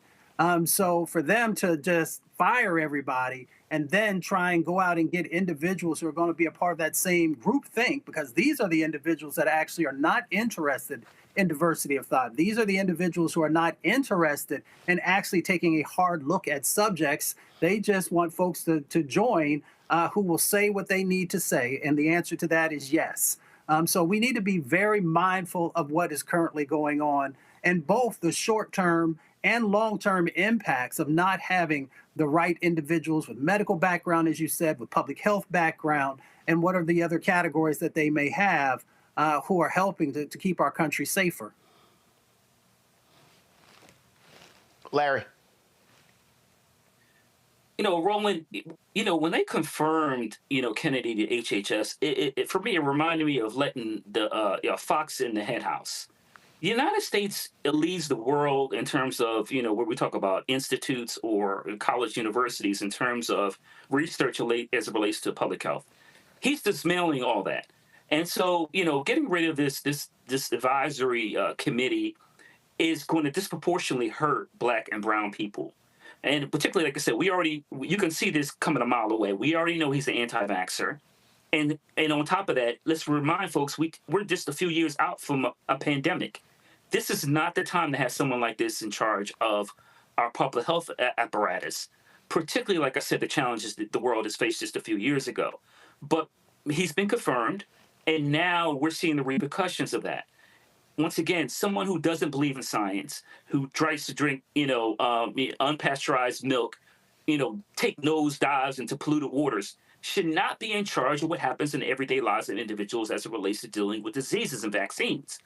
[SPEAKER 19] So for them to just fire everybody and then try and go out and get individuals who are going to be a part of that same group think, because these are the individuals that actually are not interested in diversity of thought. These are the individuals who are not interested in actually taking a hard look at subjects. They just want folks to join who will say what they need to say. And the answer to that is yes. So we need to be very mindful of what is currently going on, and both the short-term and long-term impacts of not having the right individuals with medical background, as you said, with public health background, and what are the other categories that they may have who are helping to keep our country safer.
[SPEAKER 2] Larry?
[SPEAKER 17] Roland, when they confirmed, Kennedy to HHS, it for me, it reminded me of letting the fox in the hen house. The United States leads the world in terms of, where we talk about institutes or college universities in terms of research as it relates to public health. He's dismantling all that. And so, getting rid of this advisory committee is going to disproportionately hurt Black and brown people. And particularly, like I said, you can see this coming a mile away. We already know he's an anti-vaxxer. And on top of that, let's remind folks, we're just a few years out from a pandemic. This is not the time to have someone like this in charge of our public health apparatus, particularly, like I said, the challenges that the world has faced just a few years ago. But he's been confirmed, and now we're seeing the repercussions of that. Once again, someone who doesn't believe in science, who tries to drink, unpasteurized milk, take nosedives into polluted waters, should not be in charge of what happens in everyday lives of individuals as it relates to dealing with diseases and vaccines.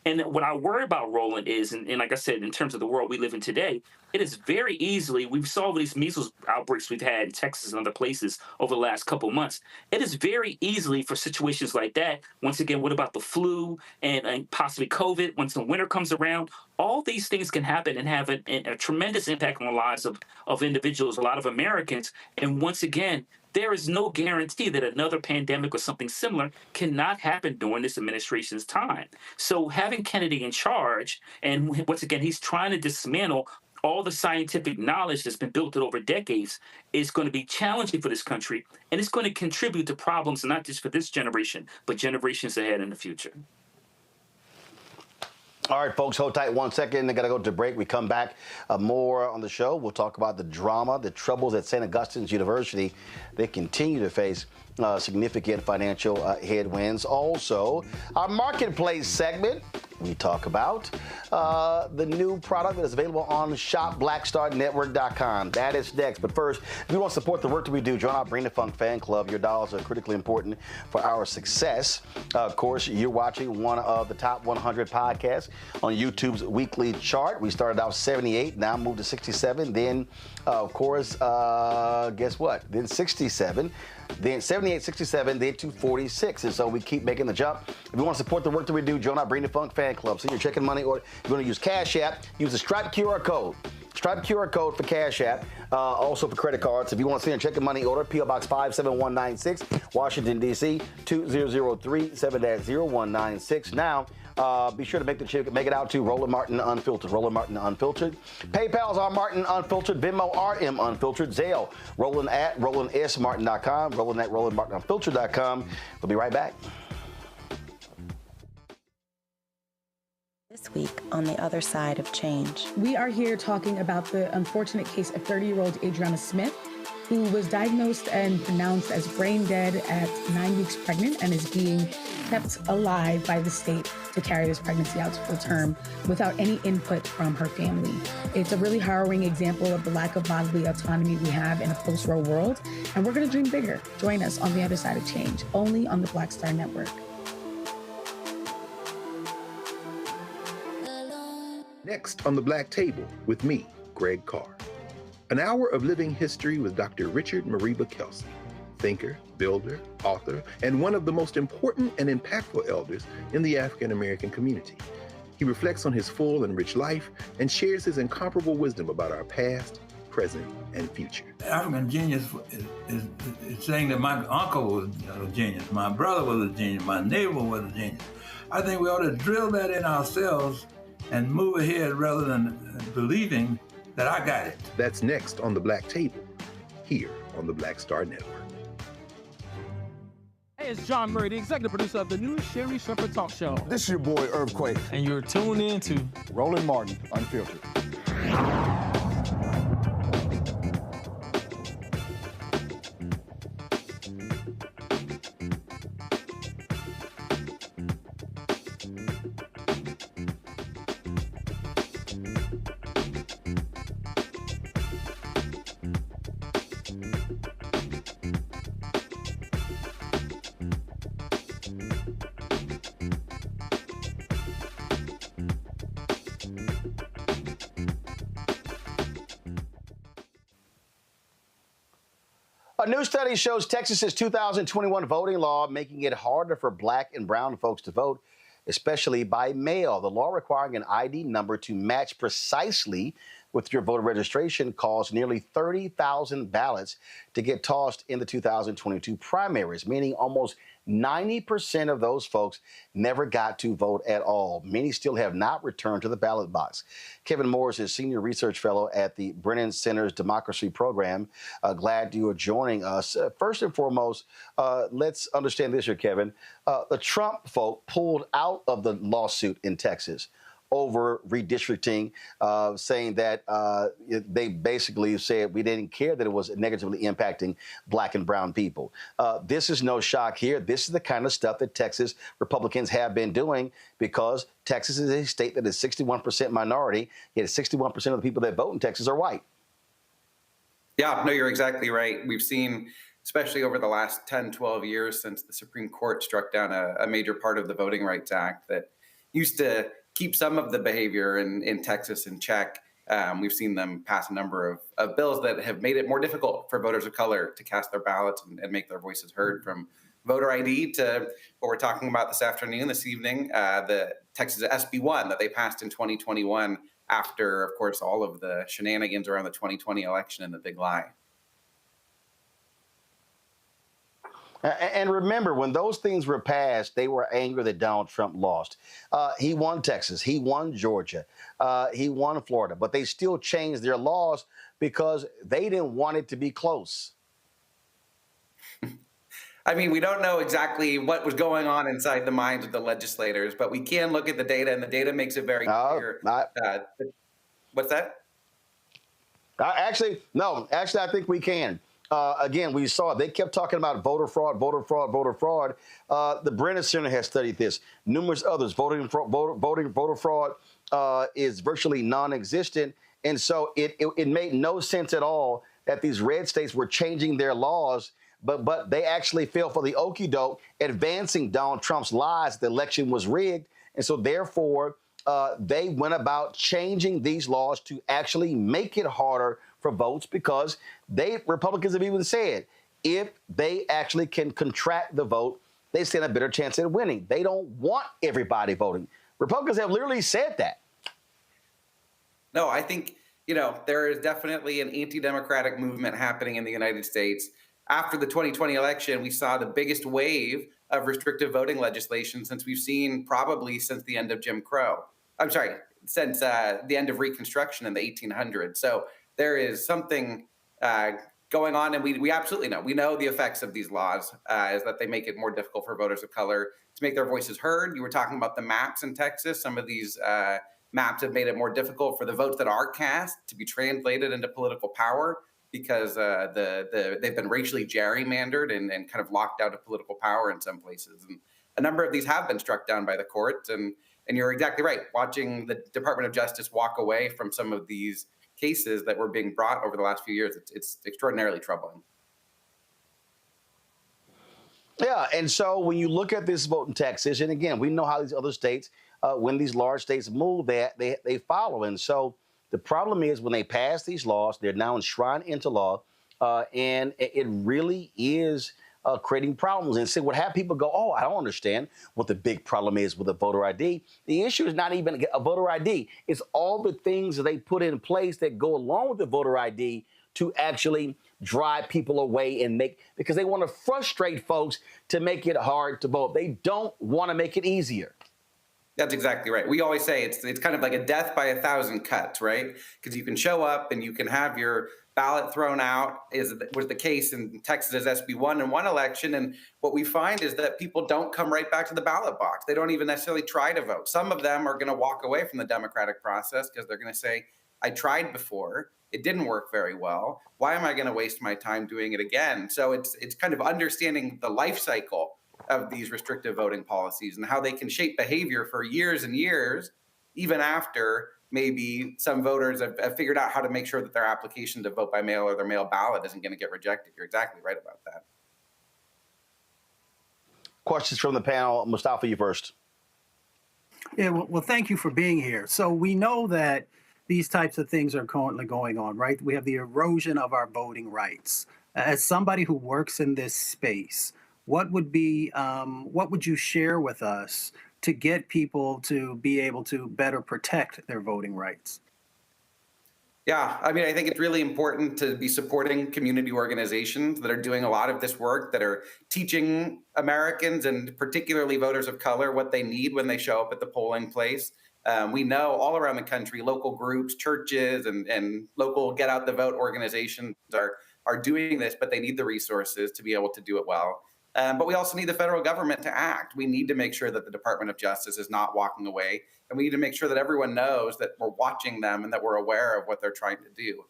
[SPEAKER 17] And what I worry about, Roland, is, and like I said, in terms of the world we live in today, it is very easily, we've saw these measles outbreaks we've had in Texas and other places over the last couple of months. It is very easily for situations like that. Once again, what about the flu and possibly COVID? Once the winter comes around, all these things can happen and have a tremendous impact on the lives of individuals, a lot of Americans. And once again, there is no guarantee that another pandemic or something similar cannot happen during this administration's time. So having Kennedy in charge, and once again, he's trying to dismantle all the scientific knowledge that's been built over decades, is going to be challenging for this country, and it's going to contribute to problems not just for this generation, but generations ahead in the future.
[SPEAKER 2] All right, folks, hold tight 1 second. I got to go to break. We come back more on the show. We'll talk about the drama, the troubles at St. Augustine's University. They continue to face significant financial headwinds. Also, our marketplace segment, we talk about the new product that is available on shopblackstarnetwork.com. That is next. But first, if you want to support the work that we do, join our Bring the Funk fan club. Your dollars are critically important for our success. Of course, you're watching one of the top 100 podcasts on YouTube's weekly chart. We started out 78, now moved to 67. Then, of course, guess what? Then 67. Then 78, 67, then to 46. And so we keep making the jump. If you want to support the work that we do, join our Bring the Funk fan club. Send your checking money, or if you want to use Cash App, use the Stripe QR code. Stripe QR code for Cash App, also for credit cards. If you want to send your checking money order, P.O. Box 57196, Washington, D.C., 2003 7-0196. Now, be sure to make it out to Roland Martin Unfiltered. Roland Martin Unfiltered. PayPal's R Martin Unfiltered. Venmo RM Unfiltered. Zelle Roland at RolandSMartin.com. Roland at RolandMartinUnfiltered.com. We'll be right back.
[SPEAKER 1] This week on The Other Side of Change.
[SPEAKER 3] We are here talking about the unfortunate case of 30-year-old Adriana Smith, who was diagnosed and pronounced as brain dead at 9 weeks pregnant and is being kept alive by the state to carry this pregnancy out to full term without any input from her family. It's a really harrowing example of the lack of bodily autonomy we have in a post-Roe world, and we're going to dream bigger. Join us on The Other Side of Change, only on the Black Star Network.
[SPEAKER 4] Next on the Black Table with me, Greg Carr. An hour of living history with Dr. Richard Mariba Kelsey, thinker, builder, author, and one of the most important and impactful elders in the African American community. He reflects on his full and rich life and shares his incomparable wisdom about our past, present, and future.
[SPEAKER 5] African genius is saying that my uncle was a genius, my brother was a genius, my neighbor was a genius. I think we ought to drill that in ourselves and move ahead rather than believing that I got it.
[SPEAKER 4] That's next on the Black Table, here on the Black Star Network.
[SPEAKER 6] Hey, it's John Murray, the executive producer of the new Sherry Shepherd Talk Show.
[SPEAKER 26] This is your boy, Earthquake.
[SPEAKER 6] And you're tuned in to
[SPEAKER 26] Roland Martin Unfiltered.
[SPEAKER 2] A new study shows Texas's 2021 voting law making it harder for black and brown folks to vote, especially by mail. The law requiring an ID number to match precisely with your voter registration caused nearly 30,000 ballots to get tossed in the 2022 primaries, meaning almost 90% of those folks never got to vote at all. Many still have not returned to the ballot box. Kevin Morris is Senior Research Fellow at the Brennan Center's Democracy Program. Glad you are joining us. First and foremost, let's understand this here, Kevin. The Trump folk pulled out of the lawsuit in Texas over redistricting, saying that they basically said we didn't care that it was negatively impacting black and brown people. This is no shock here. This is the kind of stuff that Texas Republicans have been doing because Texas is a state that is 61% minority, yet 61% of the people that vote in Texas are white.
[SPEAKER 27] Yeah, no, you're exactly right. We've seen, especially over the last 10, 12 years since the Supreme Court struck down a major part of the Voting Rights Act, that used to keep some of the behavior in Texas in check. We've seen them pass a number of bills that have made it more difficult for voters of color to cast their ballots and make their voices heard, from voter ID to what we're talking about this evening, the Texas SB1 that they passed in 2021 after, of course, all of the shenanigans around the 2020 election and the big lie.
[SPEAKER 2] And remember, when those things were passed, they were angry that Donald Trump lost. He won Texas. He won Georgia. He won Florida. But they still changed their laws because they didn't want it to be close.
[SPEAKER 27] I mean, we don't know exactly what was going on inside the minds of the legislators, but we can look at the data, and the data makes it very clear. What's that?
[SPEAKER 2] Actually, I think we can. Again, we saw it. They kept talking about voter fraud, voter fraud, voter fraud. The Brennan Center has studied this. Numerous others. Voter fraud is virtually non-existent. And so it made no sense at all that these red states were changing their laws, but they actually fell for the okie doke, advancing Donald Trump's lies. The election was rigged. And so therefore, they went about changing these laws to actually make it harder for votes, because Republicans have even said if they actually can contract the vote, they stand a better chance at winning. They don't want everybody voting. Republicans have literally said that.
[SPEAKER 27] No, I think, there is definitely an anti-democratic movement happening in the United States. After the 2020 election, we saw the biggest wave of restrictive voting legislation since we've seen probably since the end of Jim Crow. I'm sorry, since the end of Reconstruction in the 1800s. So there is something going on, and we absolutely know. We know the effects of these laws is that they make it more difficult for voters of color to make their voices heard. You were talking about the maps in Texas. Some of these maps have made it more difficult for the votes that are cast to be translated into political power, because they've been racially gerrymandered and kind of locked out of political power in some places. And a number of these have been struck down by the courts. And you're exactly right. Watching the Department of Justice walk away from some of these cases that were being brought over the last few years, it's extraordinarily troubling.
[SPEAKER 2] Yeah, and so when you look at this vote in Texas, and again, we know how these other states, when these large states move, they follow. And so the problem is when they pass these laws, they're now enshrined into law, and it really is creating problems. And so what have people go, oh, I don't understand what the big problem is with a voter ID. The issue is not even a voter ID. It's all the things that they put in place that go along with the voter ID to actually drive people away and because they want to frustrate folks to make it hard to vote. They don't want to make it easier.
[SPEAKER 27] That's exactly right. We always say it's kind of like a death by 1,000 cuts, right? Because you can show up and you can have your ballot thrown out, was the case in Texas SB1 in one election. And what we find is that people don't come right back to the ballot box. They don't even necessarily try to vote. Some of them are going to walk away from the democratic process because they're going to say, I tried before. It didn't work very well. Why am I going to waste my time doing it again? So it's kind of understanding the life cycle of these restrictive voting policies and how they can shape behavior for years and years, even after maybe some voters have figured out how to make sure that their application to vote by mail or their mail ballot isn't going to get rejected. You're exactly right about that.
[SPEAKER 2] Questions from the panel. Mustafa, you first.
[SPEAKER 19] Yeah, well, thank you for being here. So we know that these types of things are currently going on, right? We have the erosion of our voting rights. As somebody who works in this space, what would you share with us to get people to be able to better protect their voting rights?
[SPEAKER 27] Yeah, I mean, I think it's really important to be supporting community organizations that are doing a lot of this work, that are teaching Americans and particularly voters of color what they need when they show up at the polling place. We know all around the country, local groups, churches, and local get out the vote organizations are doing this, but they need the resources to be able to do it well. But we also need the federal government to act. We need to make sure that the Department of Justice is not walking away. And we need to make sure that everyone knows that we're watching them and that we're aware of what they're trying to do.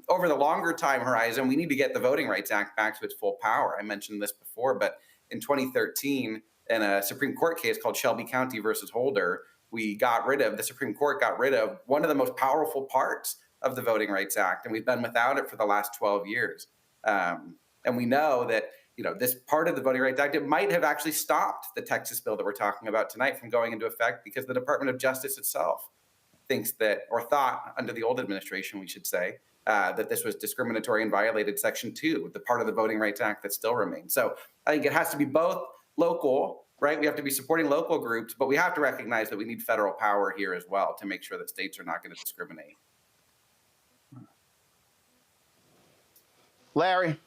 [SPEAKER 27] Over the longer time horizon, we need to get the Voting Rights Act back to its full power. I mentioned this before, but in 2013, in a Supreme Court case called Shelby County versus Holder, the Supreme Court got rid of one of the most powerful parts of the Voting Rights Act. And we've been without it for the last 12 years. And we know that this part of the Voting Rights Act, it might have actually stopped the Texas bill that we're talking about tonight from going into effect, because the Department of Justice itself thinks that, or thought under the old administration, we should say, that this was discriminatory and violated Section 2, the part of the Voting Rights Act that still remains. So I think it has to be both local, right? We have to be supporting local groups, but we have to recognize that we need federal power here as well to make sure that states are not going to discriminate.
[SPEAKER 2] Larry.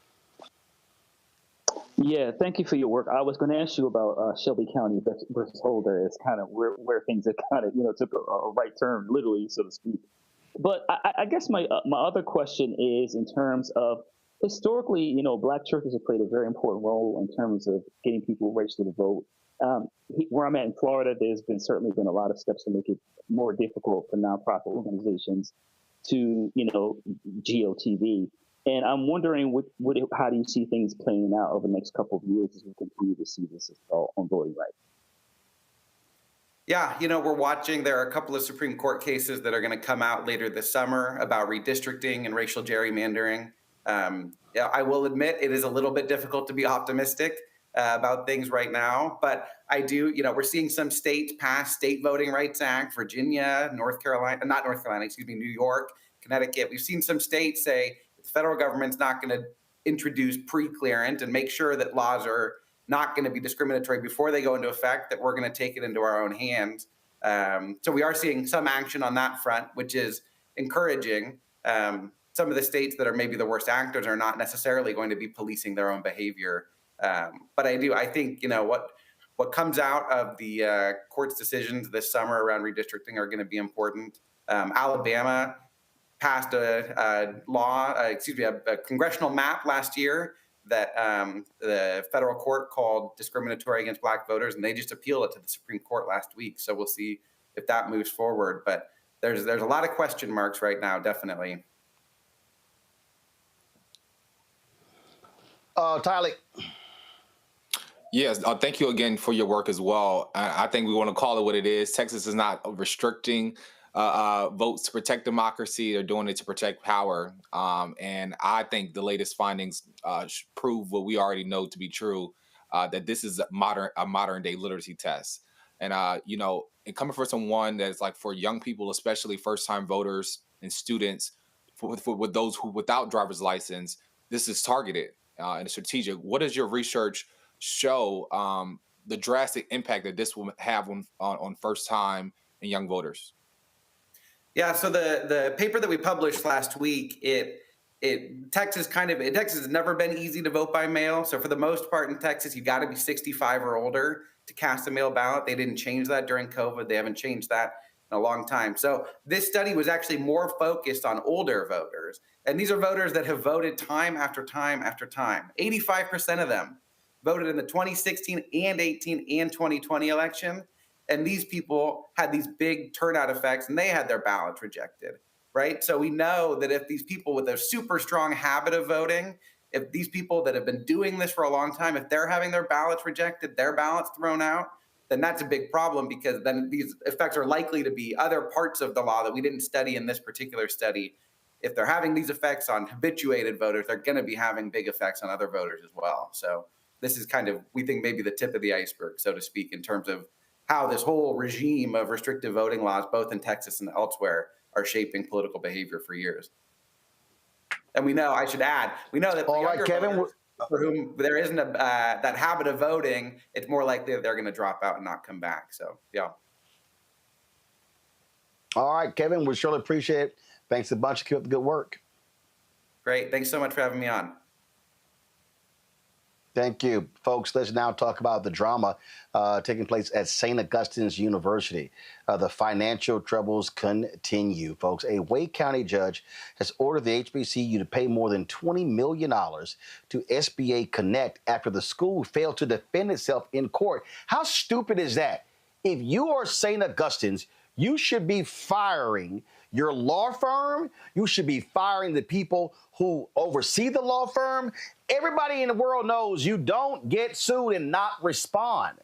[SPEAKER 17] Yeah, thank you for your work. I was going to ask you about Shelby County versus Holder. It's kind of where things have kind of, took a right turn, literally, so to speak. But I guess my other question is in terms of historically, Black churches have played a very important role in terms of getting people registered to vote. Where I'm at in Florida, there's certainly been a lot of steps to make it more difficult for nonprofit organizations to, GOTV. And I'm wondering, how do you see things playing out over the next couple of years as we continue to see this assault on voting rights?
[SPEAKER 27] Yeah, we're watching. There are a couple of Supreme Court cases that are going to come out later this summer about redistricting and racial gerrymandering. Yeah, I will admit it is a little bit difficult to be optimistic about things right now, but I do, we're seeing some states pass state voting rights act, Virginia, New York, Connecticut. We've seen some states say the federal government's not going to introduce pre-clearance and make sure that laws are not going to be discriminatory before they go into effect, that we're going to take it into our own hands. So we are seeing some action on that front, which is encouraging. Some of the states that are maybe the worst actors are not necessarily going to be policing their own behavior. But I think, what comes out of the court's decisions this summer around redistricting are going to be important. Alabama passed a congressional map last year that the federal court called discriminatory against Black voters, and they just appealed it to the Supreme Court last week. So we'll see if that moves forward. But there's a lot of question marks right now, definitely.
[SPEAKER 2] Tyler.
[SPEAKER 18] Yes, thank you again for your work as well. I think we want to call it what it is. Texas is not restricting votes to protect democracy. They're doing it to protect power. And I think the latest findings prove what we already know to be true, that this is a modern day literacy test. And, and coming from someone that's like for young people, especially first time voters and students, with those who without driver's license, this is targeted and strategic. What does your research show the drastic impact that this will have on first time and young voters?
[SPEAKER 27] Yeah, so the paper that we published last week, Texas has never been easy to vote by mail. So for the most part in Texas, you got to be 65 or older to cast a mail ballot. They didn't change that during COVID. They haven't changed that in a long time. So this study was actually more focused on older voters. And these are voters that have voted time after time after time. 85% of them voted in the 2016 and 18 and 2020 election. And these people had these big turnout effects and they had their ballots rejected, right? So we know that if these people with a super strong habit of voting, if these people that have been doing this for a long time, if they're having their ballots rejected, their ballots thrown out, then that's a big problem, because then these effects are likely to be other parts of the law that we didn't study in this particular study. If they're having these effects on habituated voters, they're going to be having big effects on other voters as well. So this is we think maybe the tip of the iceberg, so to speak, in terms of how this whole regime of restrictive voting laws, both in Texas and elsewhere, are shaping political behavior for years. And we know, I should add, that for younger voters, for whom there isn't that habit of voting, it's more likely that they're going to drop out and not come back. So, yeah.
[SPEAKER 2] All right, Kevin, we surely appreciate it. Thanks a bunch. Keep up the good work.
[SPEAKER 27] Great. Thanks so much for having me on.
[SPEAKER 2] Thank you. Folks, let's now talk about the drama taking place at St. Augustine's University. The financial troubles continue, folks. A Wake County judge has ordered the H.B.C.U. to pay more than $20 million to SBA Connect after the school failed to defend itself in court. How stupid is that? If you are St. Augustine's, you should be firing your law firm. You should be firing the people who oversee the law firm. Everybody in the world knows you don't get sued and not respond.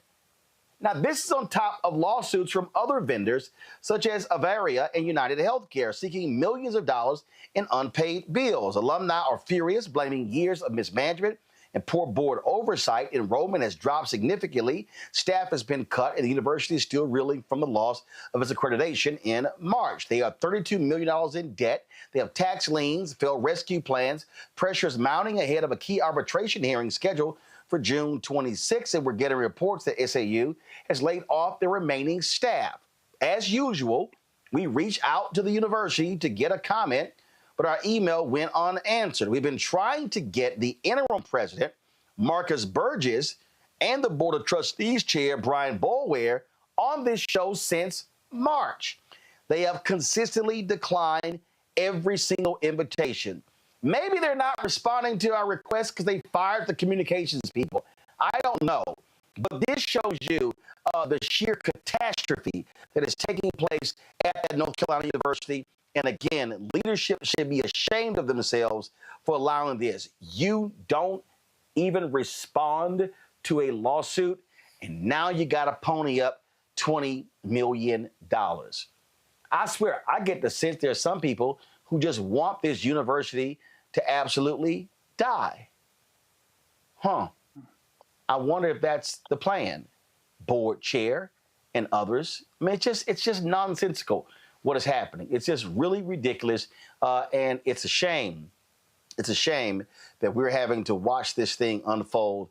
[SPEAKER 2] Now, this is on top of lawsuits from other vendors, such as Avaria and United Healthcare, seeking millions of dollars in unpaid bills. Alumni are furious, blaming years of mismanagement and poor board oversight, enrollment has dropped significantly. Staff has been cut, and the university is still reeling from the loss of its accreditation in March. They are $32 million in debt. They have tax liens, failed rescue plans. Pressure is mounting ahead of a key arbitration hearing scheduled for June 26, and we're getting reports that SAU has laid off their remaining staff. As usual, we reach out to the university to get a comment, but our email went unanswered. We've been trying to get the interim president, Marcus Burgess, and the Board of Trustees chair, Brian Boulware, on this show since March. They have consistently declined every single invitation. Maybe they're not responding to our requests because they fired the communications people. I don't know. But this shows you the sheer catastrophe that is taking place at North Carolina University. And again, leadership should be ashamed of themselves for allowing this. You don't even respond to a lawsuit, and now you got to pony up $20 million. I swear, I get the sense there are some people who just want this university to absolutely die. I wonder if that's the plan. Board chair and others. I mean, it's just nonsensical what is happening. It's just really ridiculous, and it's a shame. It's a shame that we're having to watch this thing unfold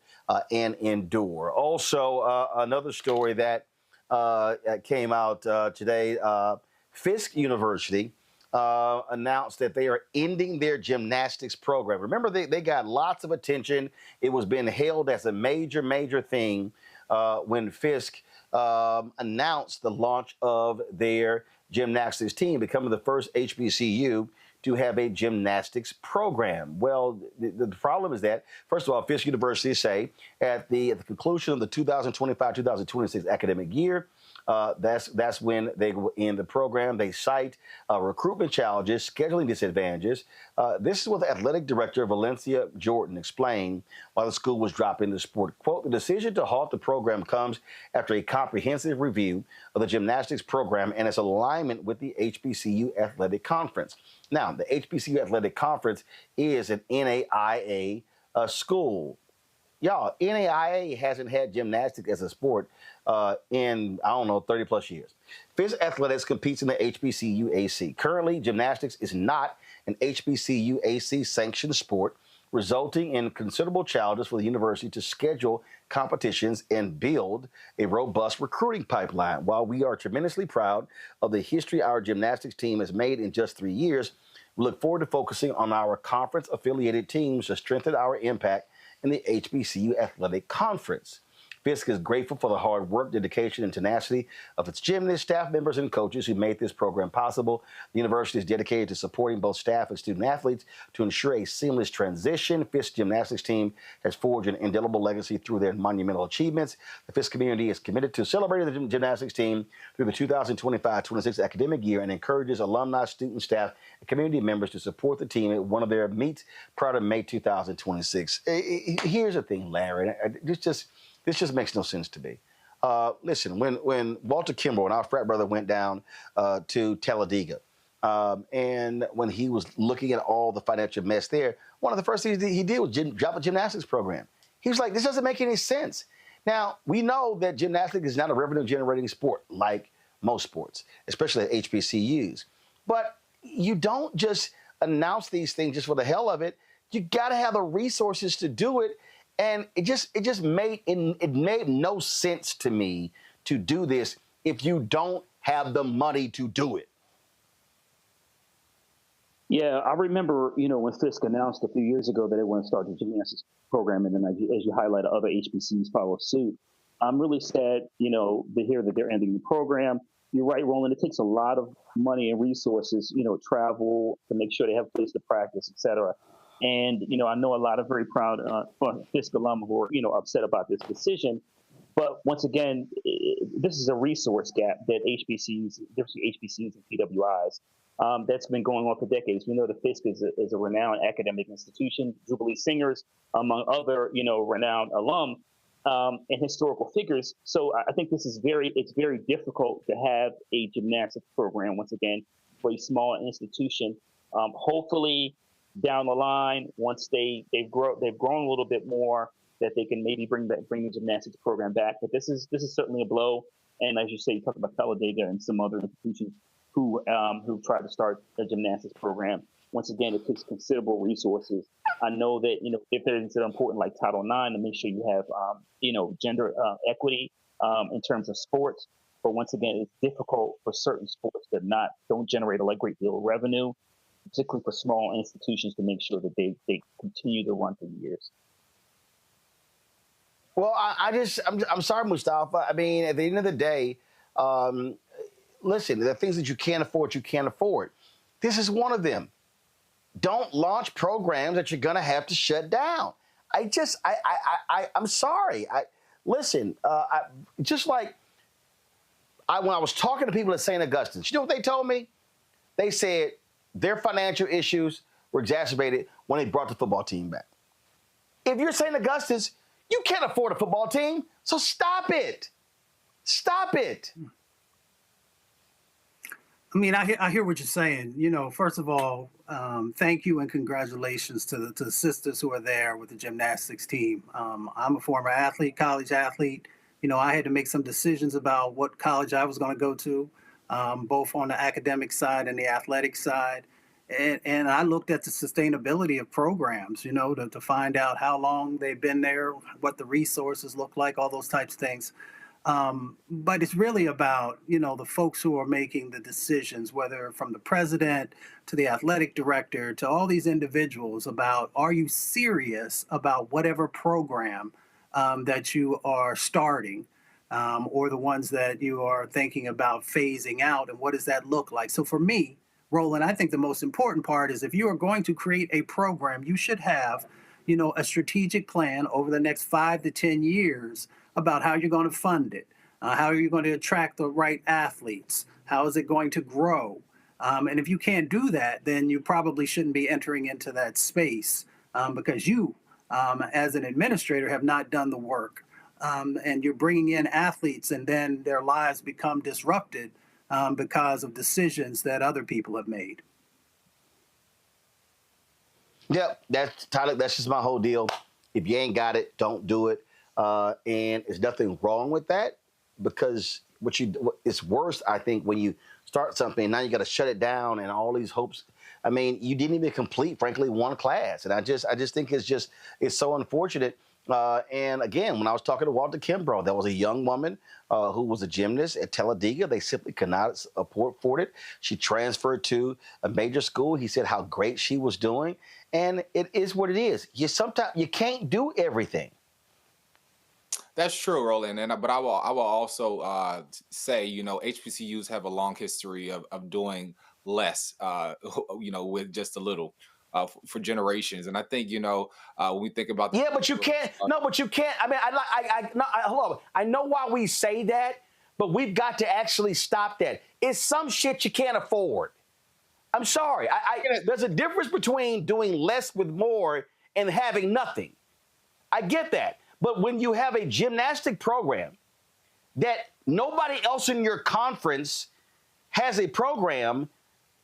[SPEAKER 2] and endure. Also, another story that came out today, Fisk University announced that they are ending their gymnastics program. Remember, they got lots of attention. It was being hailed as a major, major thing when Fisk announced the launch of their gymnastics team, becoming the first HBCU to have a gymnastics program. Well, the problem is that, first of all, Fisk University say at the conclusion of the 2025-2026 academic year, that's when they will end the program. They cite recruitment challenges, scheduling disadvantages. This is what the athletic director, Valencia Jordan, explained while the school was dropping the sport. Quote, the decision to halt the program comes after a comprehensive review of the gymnastics program and its alignment with the H.B.C.U. Athletic Conference. Now, the H.B.C.U. Athletic Conference is an NAIA school. Y'all, NAIA hasn't had gymnastics as a sport in, 30 plus years. Fisk Athletics competes in the HBCU AC. Currently, gymnastics is not an HBCU AC sanctioned sport, resulting in considerable challenges for the university to schedule competitions and build a robust recruiting pipeline. While we are tremendously proud of the history our gymnastics team has made in just 3 years, we look forward to focusing on our conference-affiliated teams to strengthen our impact in the HBCU Athletic Conference. Fisk is grateful for the hard work, dedication, and tenacity of its gymnasts, staff members, and coaches who made this program possible. The university is dedicated to supporting both staff and student athletes to ensure a seamless transition. Fisk's gymnastics team has forged an indelible legacy through their monumental achievements. The Fisk community is committed to celebrating the gymnastics team through the 2025-26 academic year and encourages alumni, student, staff, and community members to support the team at one of their meets prior to May 2026. Here's the thing, Larry. This just makes no sense to me. Listen, when Walter Kimbrough and our frat brother went down to Talladega, and when he was looking at all the financial mess there, one of the first things he did was drop a gymnastics program. He was like, this doesn't make any sense. Now, we know that gymnastics is not a revenue-generating sport like most sports, especially at HBCUs. But you don't just announce these things just for the hell of it. You got to have the resources to do it. And it made no sense to me to do this if you don't have the money to do it.
[SPEAKER 17] Yeah, I remember, when Fisk announced a few years ago that they want to start the gymnastics program, and then as you highlighted, other HBCUs follow suit. I'm really sad, to hear that they're ending the program. You're right, Roland. It takes a lot of money and resources, travel to make sure they have a place to practice, et cetera. And, I know a lot of very proud Fisk alum who are, upset about this decision. But once again, this is a resource gap that HBCUs and PWIs, that's been going on for decades. We know the Fisk is a renowned academic institution, Jubilee Singers, among other, renowned alum and historical figures. So I think it's very difficult to have a gymnastics program, once again, for a small institution. Hopefully, down the line, once they've grown a little bit more, that they can maybe bring the gymnastics program back. But this is certainly a blow. And as you say, you talk about Talladega and some other institutions who tried to start a gymnastics program. Once again, it takes considerable resources. I know that, if there's an important like Title IX to make sure you have, gender equity in terms of sports. But once again, it's difficult for certain sports that don't generate a great deal of revenue, particularly for small institutions, to make sure that they continue to run for years.
[SPEAKER 2] Well, I'm sorry, Mustafa. I mean, at the end of the day, listen, there are things that you can't afford. This is one of them. Don't launch programs that you're going to have to shut down. I'm sorry. Listen, just like when I was talking to people at St. Augustine's, you know what they told me? They said their financial issues were exacerbated when they brought the football team back. If you're St. Augustine's, you can't afford a football team, so stop it. Stop it.
[SPEAKER 19] I mean, I hear what you're saying. First of all, thank you and congratulations to the sisters who are there with the gymnastics team. I'm a former athlete, college athlete. I had to make some decisions about what college I was going to go to, both on the academic side and the athletic side. And I looked at the sustainability of programs, to find out how long they've been there, what the resources look like, all those types of things. But it's really about, the folks who are making the decisions, whether from the president to the athletic director to all these individuals, about, are you serious about whatever program that you are starting, or the ones that you are thinking about phasing out, and what does that look like? So for me, Roland, I think the most important part is if you are going to create a program, you should have, a strategic plan over the next 5 to 10 years about how you're going to fund it, how are you going to attract the right athletes, how is it going to grow? And if you can't do that, then you probably shouldn't be entering into that space because you, as an administrator, have not done the work. And you're bringing in athletes and then their lives become disrupted because of decisions that other people have made.
[SPEAKER 2] Yep, Tyler, that's just my whole deal. If you ain't got it, don't do it. And there's nothing wrong with that, because it's worse, I think, when you start something and now you got to shut it down and all these hopes. I mean, you didn't even complete, frankly, one class. And I just think it's so unfortunate. And again, when I was talking to Walter Kimbrough, there was a young woman who was a gymnast at Talladega. They simply could not afford it. She transferred to a major school. He said how great she was doing. And it is what it is. Sometimes you can't do everything.
[SPEAKER 18] That's true, Roland. But I will also say, HBCUs have a long history of doing less, with just a little. For generations, and I think when we think about
[SPEAKER 2] but you can't. No, but you can't. I mean, hold on. I know why we say that, but we've got to actually stop that. It's some shit you can't afford. I'm sorry. There's a difference between doing less with more and having nothing. I get that, but when you have a gymnastic program that nobody else in your conference has a program.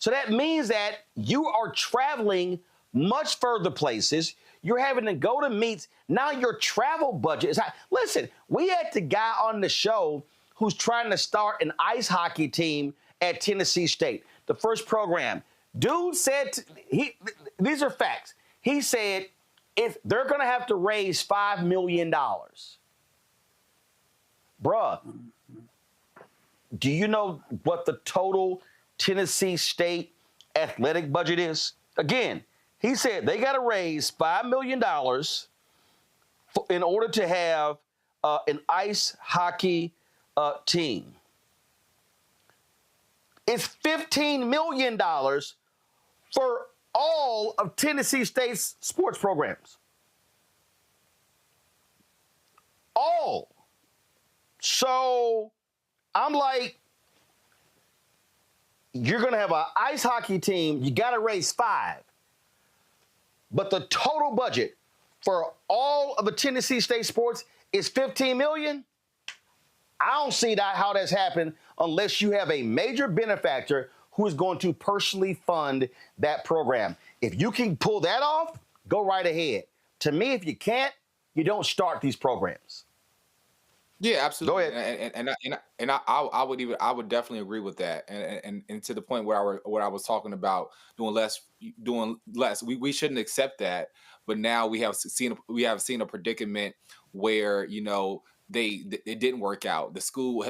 [SPEAKER 2] So that means that you are traveling much further places. You're having to go to meets. Now your travel budget is high. Listen, we had the guy on the show who's trying to start an ice hockey team at Tennessee State, the first program. Dude said, these are facts. He said, if they're going to have to raise $5 million. Bruh, do you know what the total Tennessee State athletic budget is? Again, he said they got to raise $5 million in order to have an ice hockey team. It's $15 million for all of Tennessee State's sports programs. All. So I'm like, you're going to have an ice hockey team. You got to raise $5 million. But the total budget for all of the Tennessee State sports is $15 million. I don't see how that's happened unless you have a major benefactor who is going to personally fund that program. If you can pull that off, go right ahead. To me, if you can't, you don't start these programs.
[SPEAKER 18] Yeah, absolutely.
[SPEAKER 2] Go ahead.
[SPEAKER 18] I would definitely agree with that. And to the point where I was talking about doing less. We shouldn't accept that. But now we have seen a predicament where, you know, it didn't work out. The school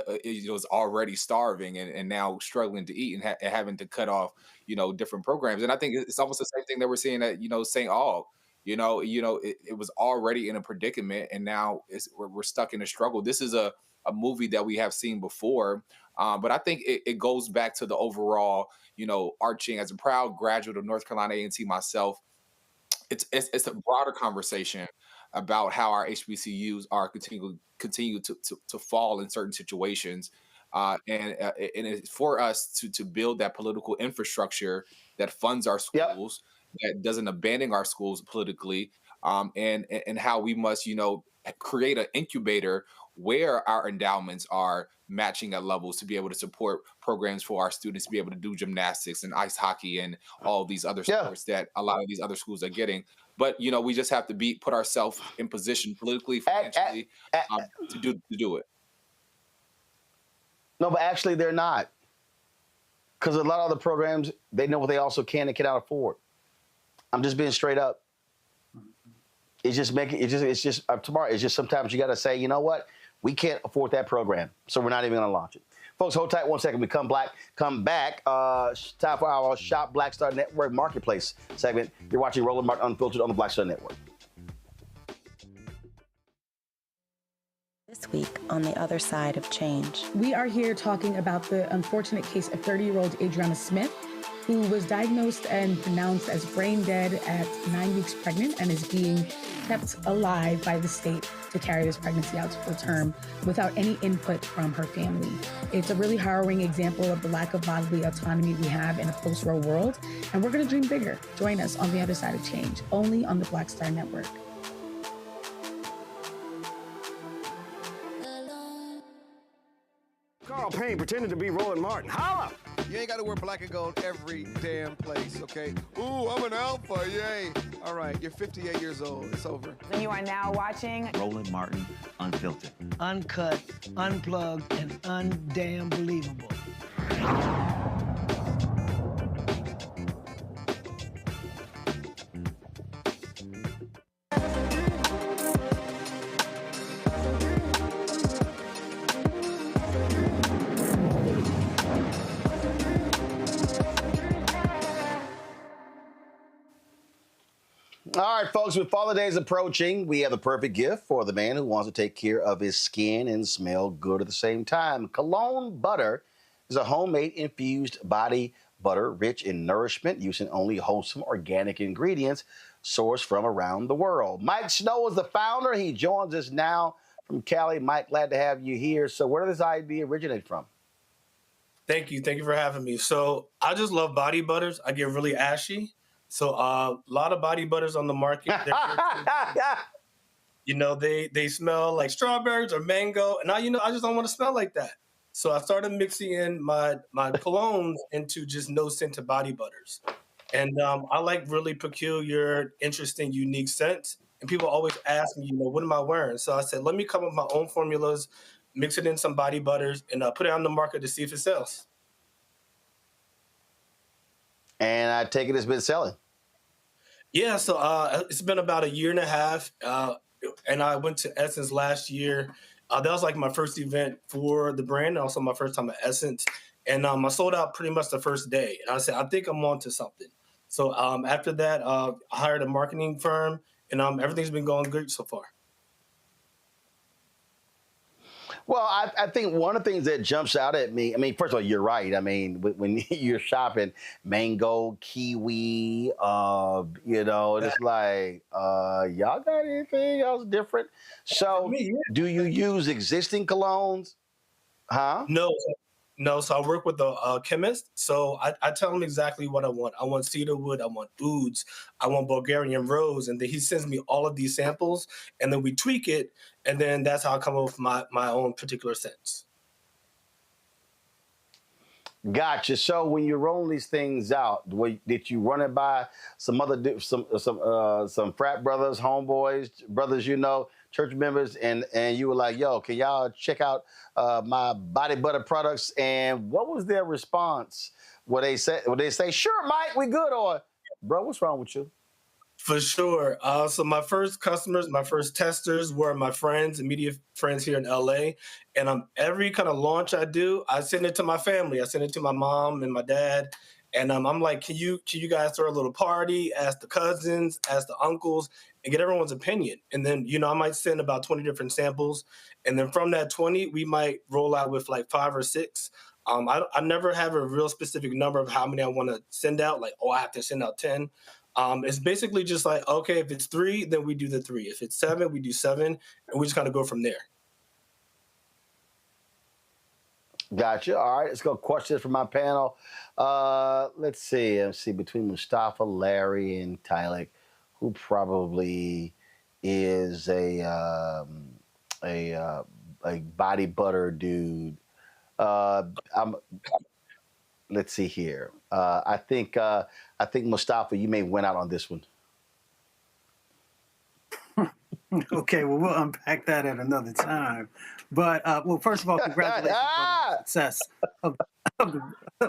[SPEAKER 18] was already starving and now struggling to eat and having to cut off, you know, different programs. And I think it's almost the same thing that we're seeing at, you know, St. Aug. It was already in a predicament, and now we're stuck in a struggle. This is a movie that we have seen before, but I think it goes back to the overall, you know, arching. As a proud graduate of North Carolina A&T myself, it's a broader conversation about how our HBCUs are continue to fall in certain situations, and it's for us to build that political infrastructure that funds our schools. Yep. That doesn't abandon our schools politically, and how we must, you know, create an incubator where our endowments are matching at levels to be able to support programs for our students to be able to do gymnastics and ice hockey and all these other sports that a lot of these other schools are getting. But, you know, we just have to put ourselves in position politically, financially, to do it.
[SPEAKER 2] No, but actually they're not, because a lot of the programs, they know what they also can and cannot afford. I'm just being straight up. It's just tomorrow. It's just sometimes you got to say, you know what? We can't afford that program, so we're not even going to launch it. Folks, hold tight 1 second. We come back. Time for our Shop Black Star Network Marketplace segment. You're watching Roland Martin Unfiltered on the Black Star Network.
[SPEAKER 1] This week on the other side of change.
[SPEAKER 3] We are here talking about the unfortunate case of 30-year-old Adriana Smith, who was diagnosed and pronounced as brain dead at 9 weeks pregnant and is being kept alive by the state to carry this pregnancy out to full term without any input from her family. It's a really harrowing example of the lack of bodily autonomy we have in a post-Roe world, and we're going to dream bigger. Join us on the other side of change, only on the Black Star Network.
[SPEAKER 26] Carl Payne pretending to be Roland Martin. Holla!
[SPEAKER 22] You ain't got to wear black and gold every damn place, okay? Ooh, I'm an alpha, yay. All right, you're 58 years old. It's over.
[SPEAKER 7] And you are now watching
[SPEAKER 8] Roland Martin Unfiltered.
[SPEAKER 10] Uncut, unplugged, and undamn believable.
[SPEAKER 2] All right, folks, with Father's Day approaching, we have the perfect gift for the man who wants to take care of his skin and smell good at the same time. Cologne butter is a homemade infused body butter rich in nourishment using only wholesome organic ingredients sourced from around the world. Mike Snow is the founder. He joins us now from Calif. Mike, glad to have you here. So where did this idea originate from?
[SPEAKER 11] Thank you. Thank you for having me. So I just love body butters. I get really ashy. So a lot of body butters on the market. You know, they smell like strawberries or mango. And I just don't want to smell like that. So I started mixing in my colognes into just no-scented body butters. And I like really peculiar, interesting, unique scents. And people always ask me, what am I wearing? So I said, let me come up with my own formulas, mix it in some body butters, and put it on the market to see if it sells.
[SPEAKER 2] And I take it it's been selling.
[SPEAKER 11] Yeah, so it's been about 1.5 years, and I went to Essence last year. That was like my first event for the brand, and also my first time at Essence. And I sold out pretty much the first day. And I said, I think I'm on to something. So after that, I hired a marketing firm, and everything's been going good so far.
[SPEAKER 2] Well, I think one of the things that jumps out at me, I mean, first of all, you're right. I mean, when you're shopping mango, kiwi, it's like, y'all got anything else different? So do you use existing colognes? Huh?
[SPEAKER 11] No. So I work with a chemist. So I tell him exactly what I want. I want cedarwood. I want ouds. I want Bulgarian rose. And then he sends me all of these samples, and then we tweak it. And then that's how I come up with my own particular scents.
[SPEAKER 2] Gotcha. So when you're rolling these things out, did you run it by some other some frat brothers, homeboys, brothers, church members, and you were like, "Yo, can y'all check out my body butter products?" And what was their response? Would they say, "Sure, Mike, we good," or, "Bro, what's wrong with you?"
[SPEAKER 11] For sure. So my first customers, my first testers were my friends, immediate friends here in LA. And every kind of launch I do, I send it to my family. I send it to my mom and my dad. And I'm like, can you guys throw a little party, ask the cousins, ask the uncles, and get everyone's opinion? And then, I might send about 20 different samples. And then from that 20, we might roll out with like 5 or 6. I never have a real specific number of how many I want to send out. Like, I have to send out 10. It's basically just like, okay, if it's 3, then we do the 3. If it's 7, we do 7, and we just kind of go from there.
[SPEAKER 2] Gotcha. All right, let's go questions from my panel. Let's see between Mustafa, Larry, and Tylik, who probably is a body butter dude. Let's see here. I think Mustafa, you may win out on this one.
[SPEAKER 19] Okay, well, we'll unpack that at another time. But well, first of all, congratulations on the success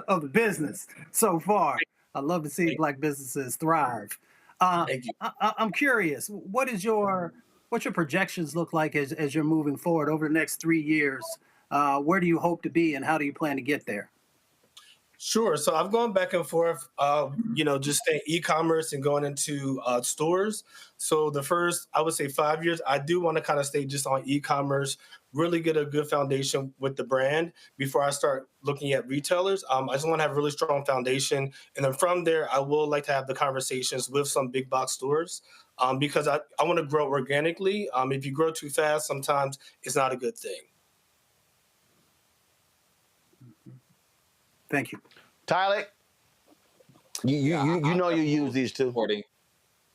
[SPEAKER 19] of the business so far. I love to see Black businesses thrive. I'm curious, what's your projections look like as you're moving forward over the next 3 years? Where do you hope to be, and how do you plan to get there?
[SPEAKER 11] Sure. So I've gone back and forth, just staying e-commerce and going into stores. So the first, I would say 5 years, I do want to kind of stay just on e-commerce, really get a good foundation with the brand before I start looking at retailers. I just want to have a really strong foundation. And then from there, I will like to have the conversations with some big box stores because I want to grow organically. If you grow too fast, sometimes it's not a good thing.
[SPEAKER 19] Thank you.
[SPEAKER 2] Tylik, you use these too.
[SPEAKER 18] Supporting.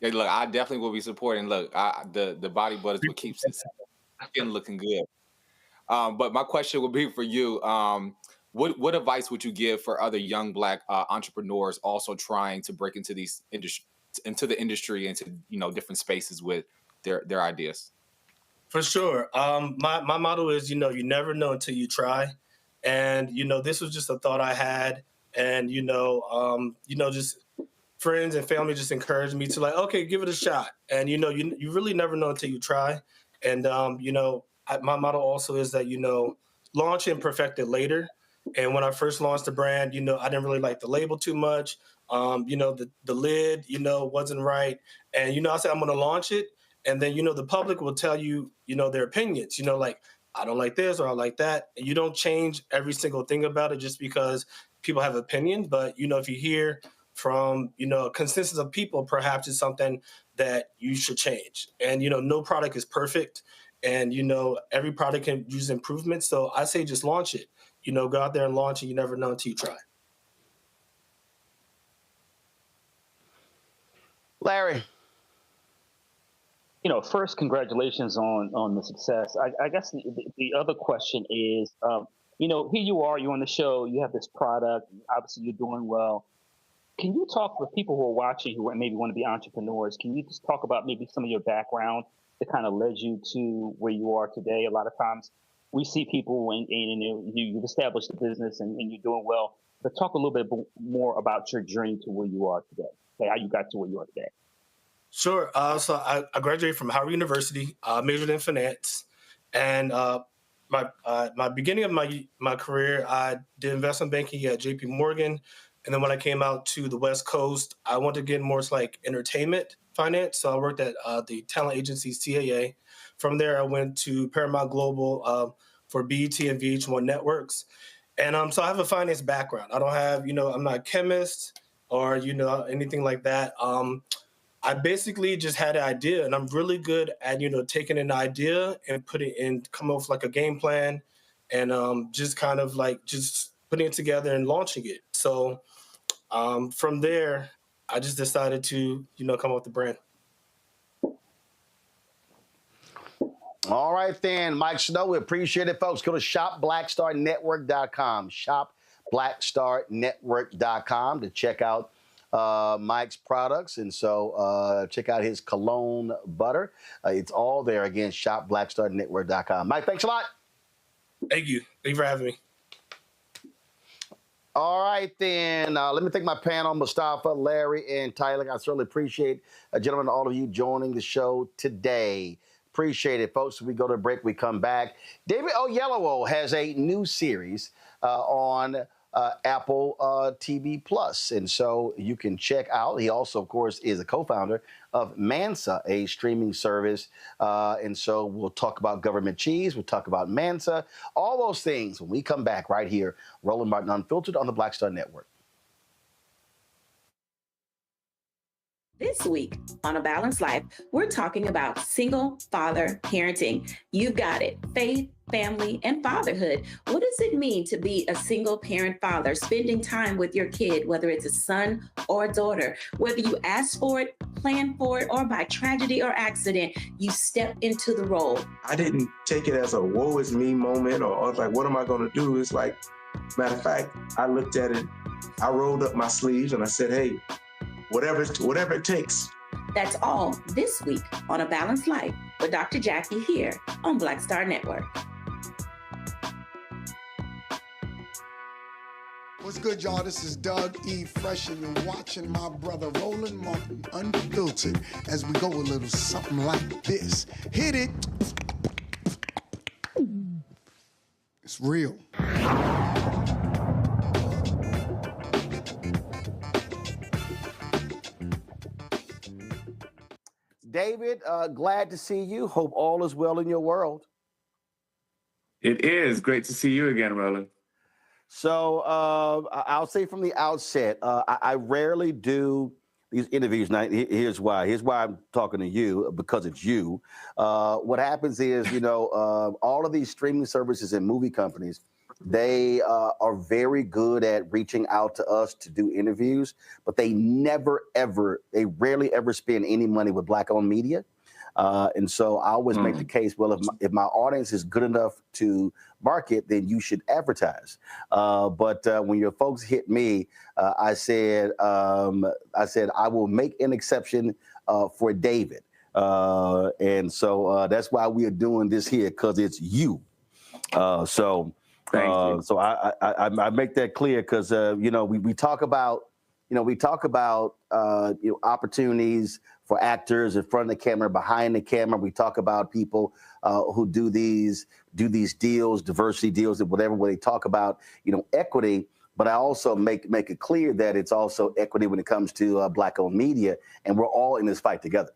[SPEAKER 18] Yeah, look, I definitely will be supporting. Look, the body butter is what keeps it skin looking good. But my question would be for you. What advice would you give for other young Black entrepreneurs also trying to break into the industry, into different spaces with their ideas?
[SPEAKER 11] For sure. My motto is, you never know until you try. And, this was just a thought I had. And, just friends and family just encouraged me to like, okay, give it a shot. And, you really never know until you try. And, my motto also is that, launch and perfect it later. And when I first launched the brand, I didn't really like the label too much. The lid, wasn't right. And, I said, I'm going to launch it. And then, the public will tell you, their opinions, like, I don't like this or I like that. And you don't change every single thing about it just because people have opinions. But, if you hear from, a consensus of people, perhaps it's something that you should change. And, no product is perfect. And, every product can use improvement. So I say just launch it. Go out there and launch it. You never know until you try.
[SPEAKER 2] Larry.
[SPEAKER 17] First, congratulations on the success. I guess the other question is, here you are, you're on the show, you have this product, obviously you're doing well. Can you talk with people who are watching who maybe want to be entrepreneurs? Can you just talk about maybe some of your background that kind of led you to where you are today? A lot of times we see people and you've established a business and you're doing well, but talk a little bit more about your journey to where you are today, how you got to where you are today.
[SPEAKER 11] Sure. So I graduated from Howard University, majored in finance, and my beginning of my career, I did investment banking at J.P. Morgan, and then when I came out to the West Coast, I wanted to get more like entertainment finance. So I worked at the talent agency CAA. From there, I went to Paramount Global for BET and VH1 networks, and so I have a finance background. I don't have, I'm not a chemist or anything like that. I basically just had an idea, and I'm really good at, taking an idea and come up with like a game plan and just kind of like just putting it together and launching it. So from there, I just decided to, come up with the brand.
[SPEAKER 2] All right, then, Mike Snow, we appreciate it, folks. Go to shopblackstarnetwork.com. blackstarnetwork.com to check out Mike's products. And so check out his cologne butter. It's all there. Again, shop blackstarnetwork.com. Mike, thanks a lot.
[SPEAKER 11] Thank you. Thank you for having me.
[SPEAKER 2] All right, then. Let me thank my panel, Mustafa, Larry, and Tyler. I certainly appreciate, gentlemen, all of you joining the show today. Appreciate it, folks. As we go to break, we come back. David Oyelowo has a new series on Apple TV Plus, and so you can check out. He also, of course, is a co-founder of Mansa, a streaming service, and so we'll talk about government cheese. We'll talk about Mansa, all those things when we come back right here. Roland Martin Unfiltered on the Black Star Network.
[SPEAKER 7] This week on A Balanced Life, we're talking about single father parenting. You've got it. Faith, family, and fatherhood. What does it mean to be a single parent father, spending time with your kid, whether it's a son or a daughter? Whether you ask for it, plan for it, or by tragedy or accident, you step into the role.
[SPEAKER 9] I didn't take it as a woe is me moment or I was like, what am I going to do? It's like, matter of fact, I looked at it, I rolled up my sleeves and I said, hey, whatever it takes.
[SPEAKER 7] That's all this week on A Balanced Life with Dr. Jackie here on Black Star Network.
[SPEAKER 12] What's good, y'all? This is Doug E. Fresh, and you're watching my brother Roland Martin Unfiltered as we go a little something like this. Hit it. It's real.
[SPEAKER 2] David, glad to see you. Hope all is well in your world.
[SPEAKER 13] It is. Great to see you again, Roland.
[SPEAKER 2] So I'll say from the outset, I rarely do these interviews. Now, here's why. Here's why I'm talking to you, because it's you. What happens is, all of these streaming services and movie companies, they are very good at reaching out to us to do interviews, but they rarely ever spend any money with Black-owned media. And so I always make the case, well, if my audience is good enough to market, then you should advertise. But when your folks hit me, I said I will make an exception for David. And so that's why we are doing this here, because it's you. So I make that clear because we talk about opportunities for actors in front of the camera, behind the camera. We talk about people who do these deals, diversity deals, and whatever. Where they talk about equity, but I also make it clear that it's also equity when it comes to Black-owned media, and we're all in this fight together.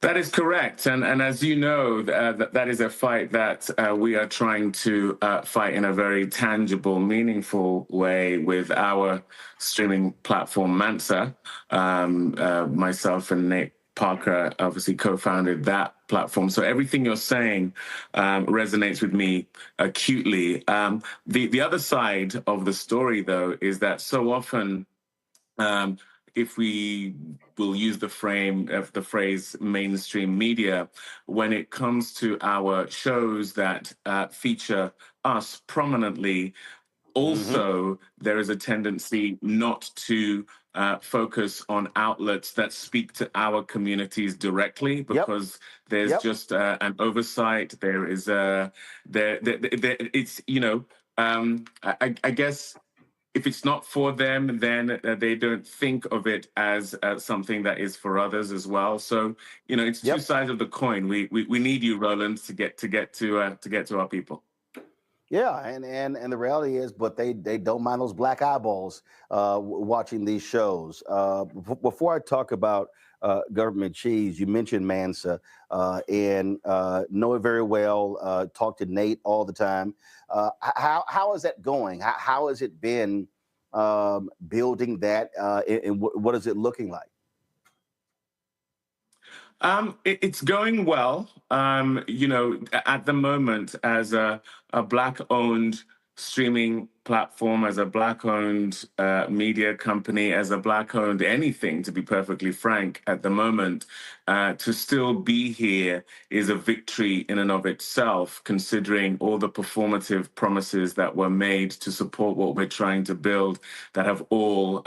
[SPEAKER 13] That is correct. And as you know, that is a fight that we are trying to fight in a very tangible, meaningful way with our streaming platform, Mansa. Myself and Nate Parker obviously co-founded that platform. So everything you're saying resonates with me acutely. The other side of the story, though, is that so often, if we will use the phrase mainstream media, when it comes to our shows that feature us prominently, also there is a tendency not to focus on outlets that speak to our communities directly, because there's just an oversight. There is it's I guess. If it's not for them, then they don't think of it as something that is for others as well. So it's two sides of the coin. We need you, Roland, to get to our people.
[SPEAKER 2] Yeah, and the reality is, but they don't mind those black eyeballs watching these shows. Before I talk about government cheese, you mentioned Mansa, and know it very well. Talk to Nate all the time. How is that going? How has it been building that, and what is it looking like?
[SPEAKER 13] It's going well. At the moment, as a Black-owned streaming platform, as a Black-owned media company, as a Black-owned anything, to be perfectly frank, at the moment, to still be here is a victory in and of itself, considering all the performative promises that were made to support what we're trying to build that have all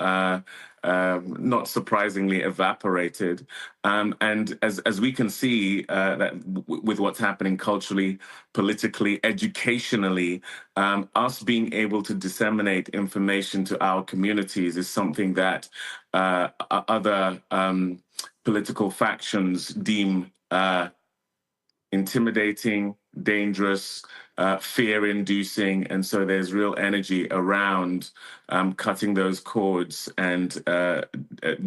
[SPEAKER 13] not surprisingly evaporated. And as we can see that with what's happening culturally, politically, educationally, us being able to disseminate information to our communities is something that other political factions deem intimidating, dangerous, fear-inducing, and so there's real energy around cutting those cords and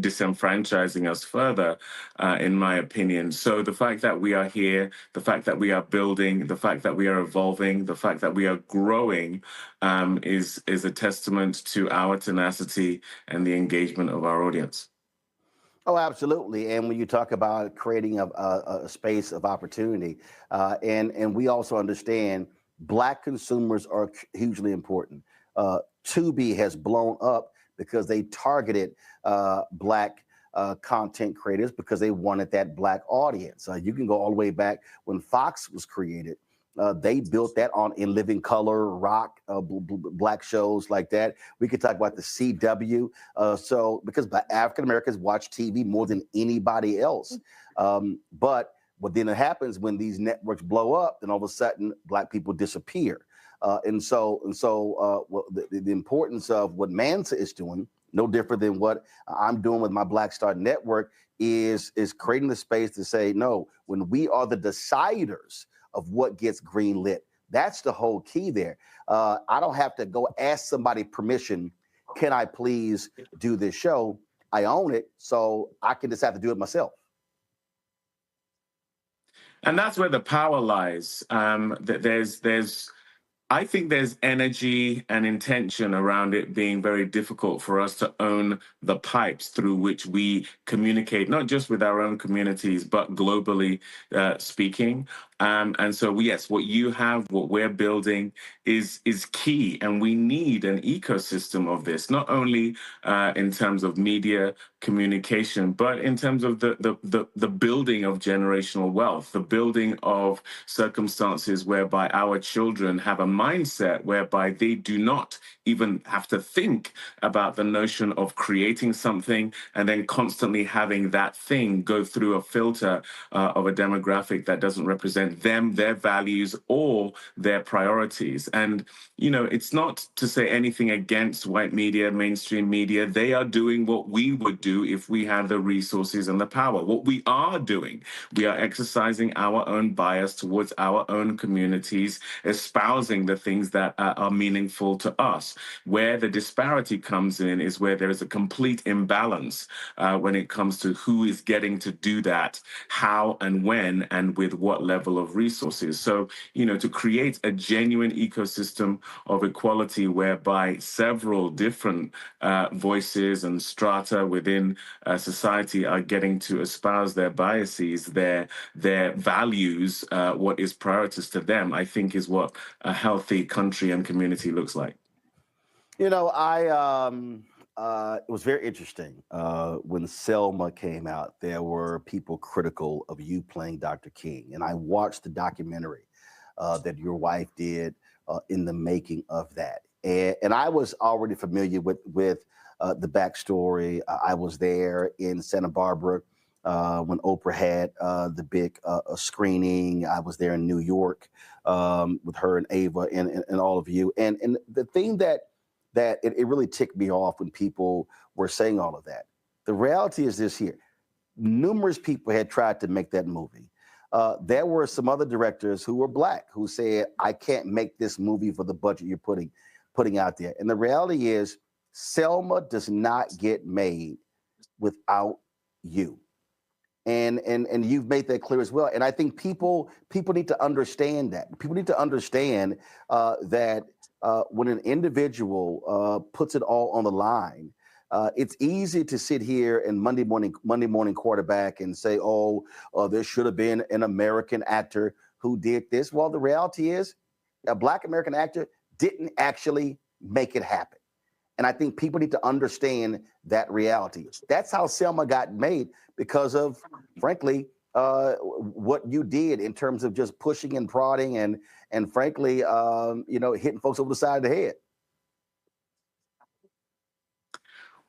[SPEAKER 13] disenfranchising us further, in my opinion. So the fact that we are here, the fact that we are building, the fact that we are evolving, the fact that we are growing is a testament to our tenacity and the engagement of our audience.
[SPEAKER 2] Oh, absolutely. And when you talk about creating a space of opportunity, and we also understand Black consumers are hugely important. Tubi has blown up because they targeted Black content creators because they wanted that Black audience. You can go all the way back when Fox was created. They built that on In Living Color, Rock, Black shows like that. We could talk about the CW. So because African Americans watch TV more than anybody else. But what then happens when these networks blow up, then all of a sudden Black people disappear. And so the importance of what Mansa is doing, no different than what I'm doing with my Black Star Network, is creating the space to say, no, when we are the deciders of what gets greenlit. That's the whole key there. I don't have to go ask somebody permission. Can I please do this show? I own it, so I can just have to do it myself.
[SPEAKER 13] And that's where the power lies. I think there's energy and intention around it being very difficult for us to own the pipes through which we communicate, not just with our own communities, but globally speaking. And so, yes, what you have, what we're building is key. And we need an ecosystem of this, not only in terms of media communication, but in terms of the building of generational wealth, the building of circumstances whereby our children have a mindset whereby they do not even have to think about the notion of creating something and then constantly having that thing go through a filter of a demographic that doesn't represent them, their values, or their priorities. And, you know, it's not to say anything against white media, mainstream media. They are doing what we would do if we had the resources and the power. What we are doing, we are exercising our own bias towards our own communities, espousing the things that are meaningful to us. Where the disparity comes in is where there is a complete imbalance when it comes to who is getting to do that, how and when, and with what level of resources. So, you know, to create a genuine ecosystem of equality whereby several different voices and strata within society are getting to espouse their biases, their values, what is priorities to them, I think is what a healthy country and community looks like.
[SPEAKER 2] You know, it was very interesting. When Selma came out, there were people critical of you playing Dr. King. And I watched the documentary that your wife did in the making of that. And I was already familiar with the backstory. I was there in Santa Barbara when Oprah had the big screening. I was there in New York with her and Ava and all of you. And the thing that it really ticked me off when people were saying all of that. The reality is this here. Numerous people had tried to make that movie. There were some other directors who were Black who said, I can't make this movie for the budget you're putting out there. And the reality is Selma does not get made without you. And you've made that clear as well. And I think people need to understand that. People need to understand that when an individual puts it all on the line, it's easy to sit here and Monday morning quarterback and say, there should have been an American actor who did this. Well, the reality is a Black American actor didn't actually make it happen. And I think people need to understand that reality. That's how Selma got made, because of, frankly, what you did in terms of just pushing and prodding and frankly, hitting folks over the side of the head.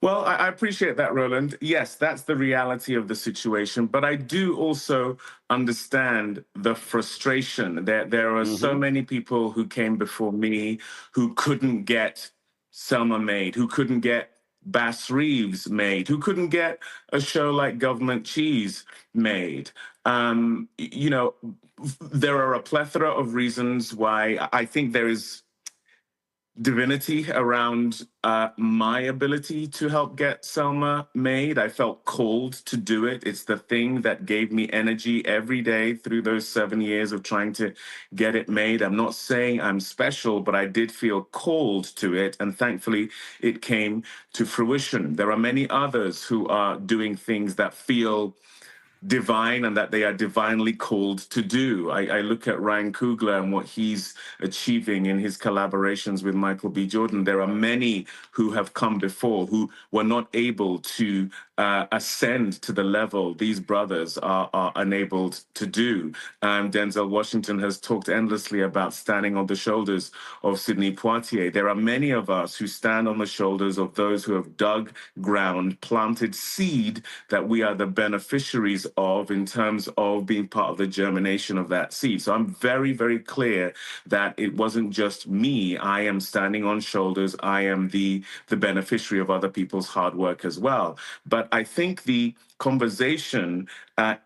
[SPEAKER 13] Well, I appreciate that, Roland. Yes, that's the reality of the situation. But I do also understand the frustration. There are so many people who came before me who couldn't get Selma made, who couldn't get Bass Reeves made, who couldn't get a show like Government Cheese made. There are a plethora of reasons why I think there is divinity around my ability to help get Selma made. I felt called to do it. It's the thing that gave me energy every day through those 7 years of trying to get it made. I'm not saying I'm special, but I did feel called to it, and thankfully it came to fruition. There are many others who are doing things that feel divine and that they are divinely called to do. I look at Ryan Coogler and what he's achieving in his collaborations with Michael B. Jordan. There are many who have come before who were not able to ascend to the level these brothers are enabled to do. Denzel Washington has talked endlessly about standing on the shoulders of Sidney Poitier. There are many of us who stand on the shoulders of those who have dug ground, planted seed that we are the beneficiaries of in terms of being part of the germination of that seed. So I'm very, very clear that it wasn't just me. I am standing on shoulders. I am the beneficiary of other people's hard work as well. But I think the conversation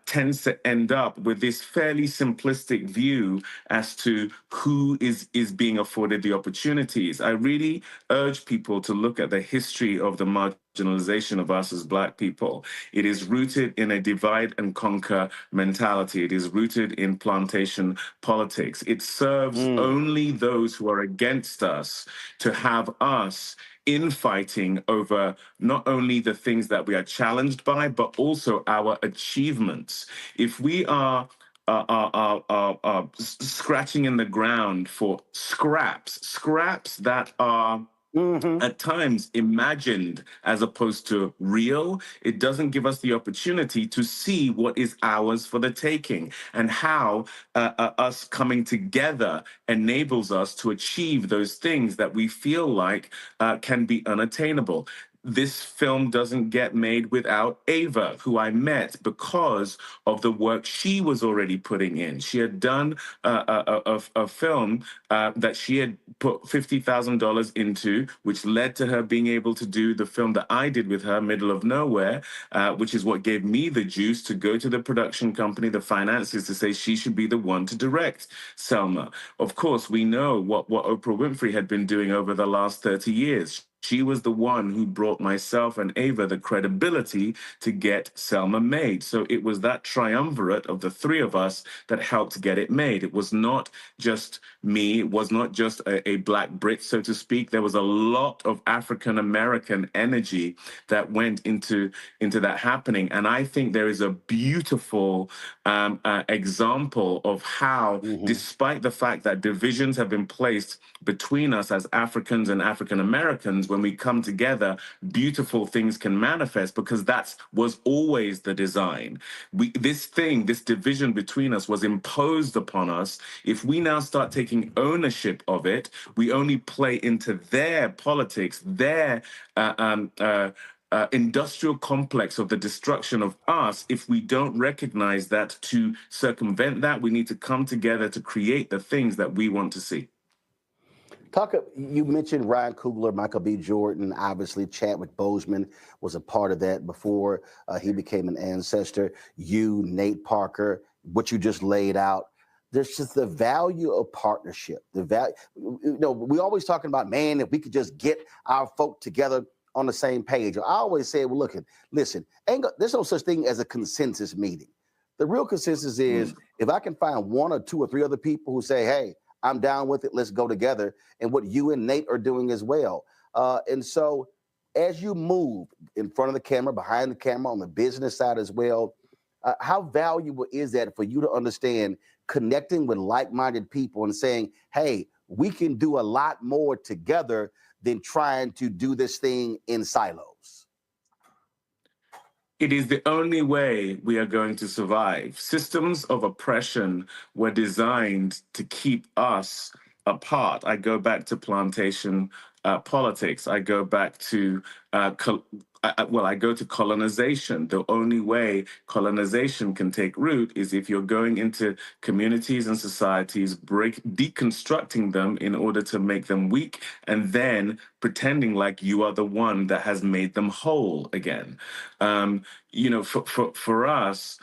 [SPEAKER 13] tends to end up with this fairly simplistic view as to who is being afforded the opportunities. I really urge people to look at the history of the marginalization of us as Black people. It is rooted in a divide and conquer mentality. It is rooted in plantation politics. It serves only those who are against us to have us infighting over not only the things that we are challenged by, but also our achievements. If we are scratching in the ground for scraps that are at times imagined as opposed to real, it doesn't give us the opportunity to see what is ours for the taking and how us coming together enables us to achieve those things that we feel like can be unattainable. This film doesn't get made without Ava, who I met because of the work she was already putting in. She had done a film that she had put $50,000 into, which led to her being able to do the film that I did with her, Middle of Nowhere, which is what gave me the juice to go to the production company, the finances, to say she should be the one to direct Selma. Of course, we know what Oprah Winfrey had been doing over the last 30 years. She was the one who brought myself and Ava the credibility to get Selma made. So it was that triumvirate of the three of us that helped get it made. It was not just me. It was not just a Black Brit, so to speak. There was a lot of African-American energy that went into that happening. And I think there is a beautiful example of how, despite the fact that divisions have been placed between us as Africans and African-Americans, when we come together, beautiful things can manifest, because that was always the design. This division between us was imposed upon us. If we now start taking ownership of it, we only play into their politics, their industrial complex of the destruction of us. If we don't recognize that, to circumvent that, we need to come together to create the things that we want to see.
[SPEAKER 2] You mentioned Ryan Coogler, Michael B. Jordan, obviously Chadwick Boseman was a part of that before he became an ancestor. You, Nate Parker, what you just laid out. There's just the value of partnership. The value, we always talking about, man, if we could just get our folk together on the same page. I always say, well, listen, there's no such thing as a consensus meeting. The real consensus is if I can find one or two or three other people who say, hey, I'm down with it, let's go together, and what you and Nate are doing as well. And so as you move in front of the camera, behind the camera, on the business side as well, how valuable is that for you to understand connecting with like-minded people and saying, hey, we can do a lot more together than trying to do this thing in silos?
[SPEAKER 13] It is the only way we are going to survive. Systems of oppression were designed to keep us apart. I go back to plantation politics. I go back to I go to colonization. The only way colonization can take root is if you're going into communities and societies, deconstructing them in order to make them weak, and then pretending like you are the one that has made them whole again. For us,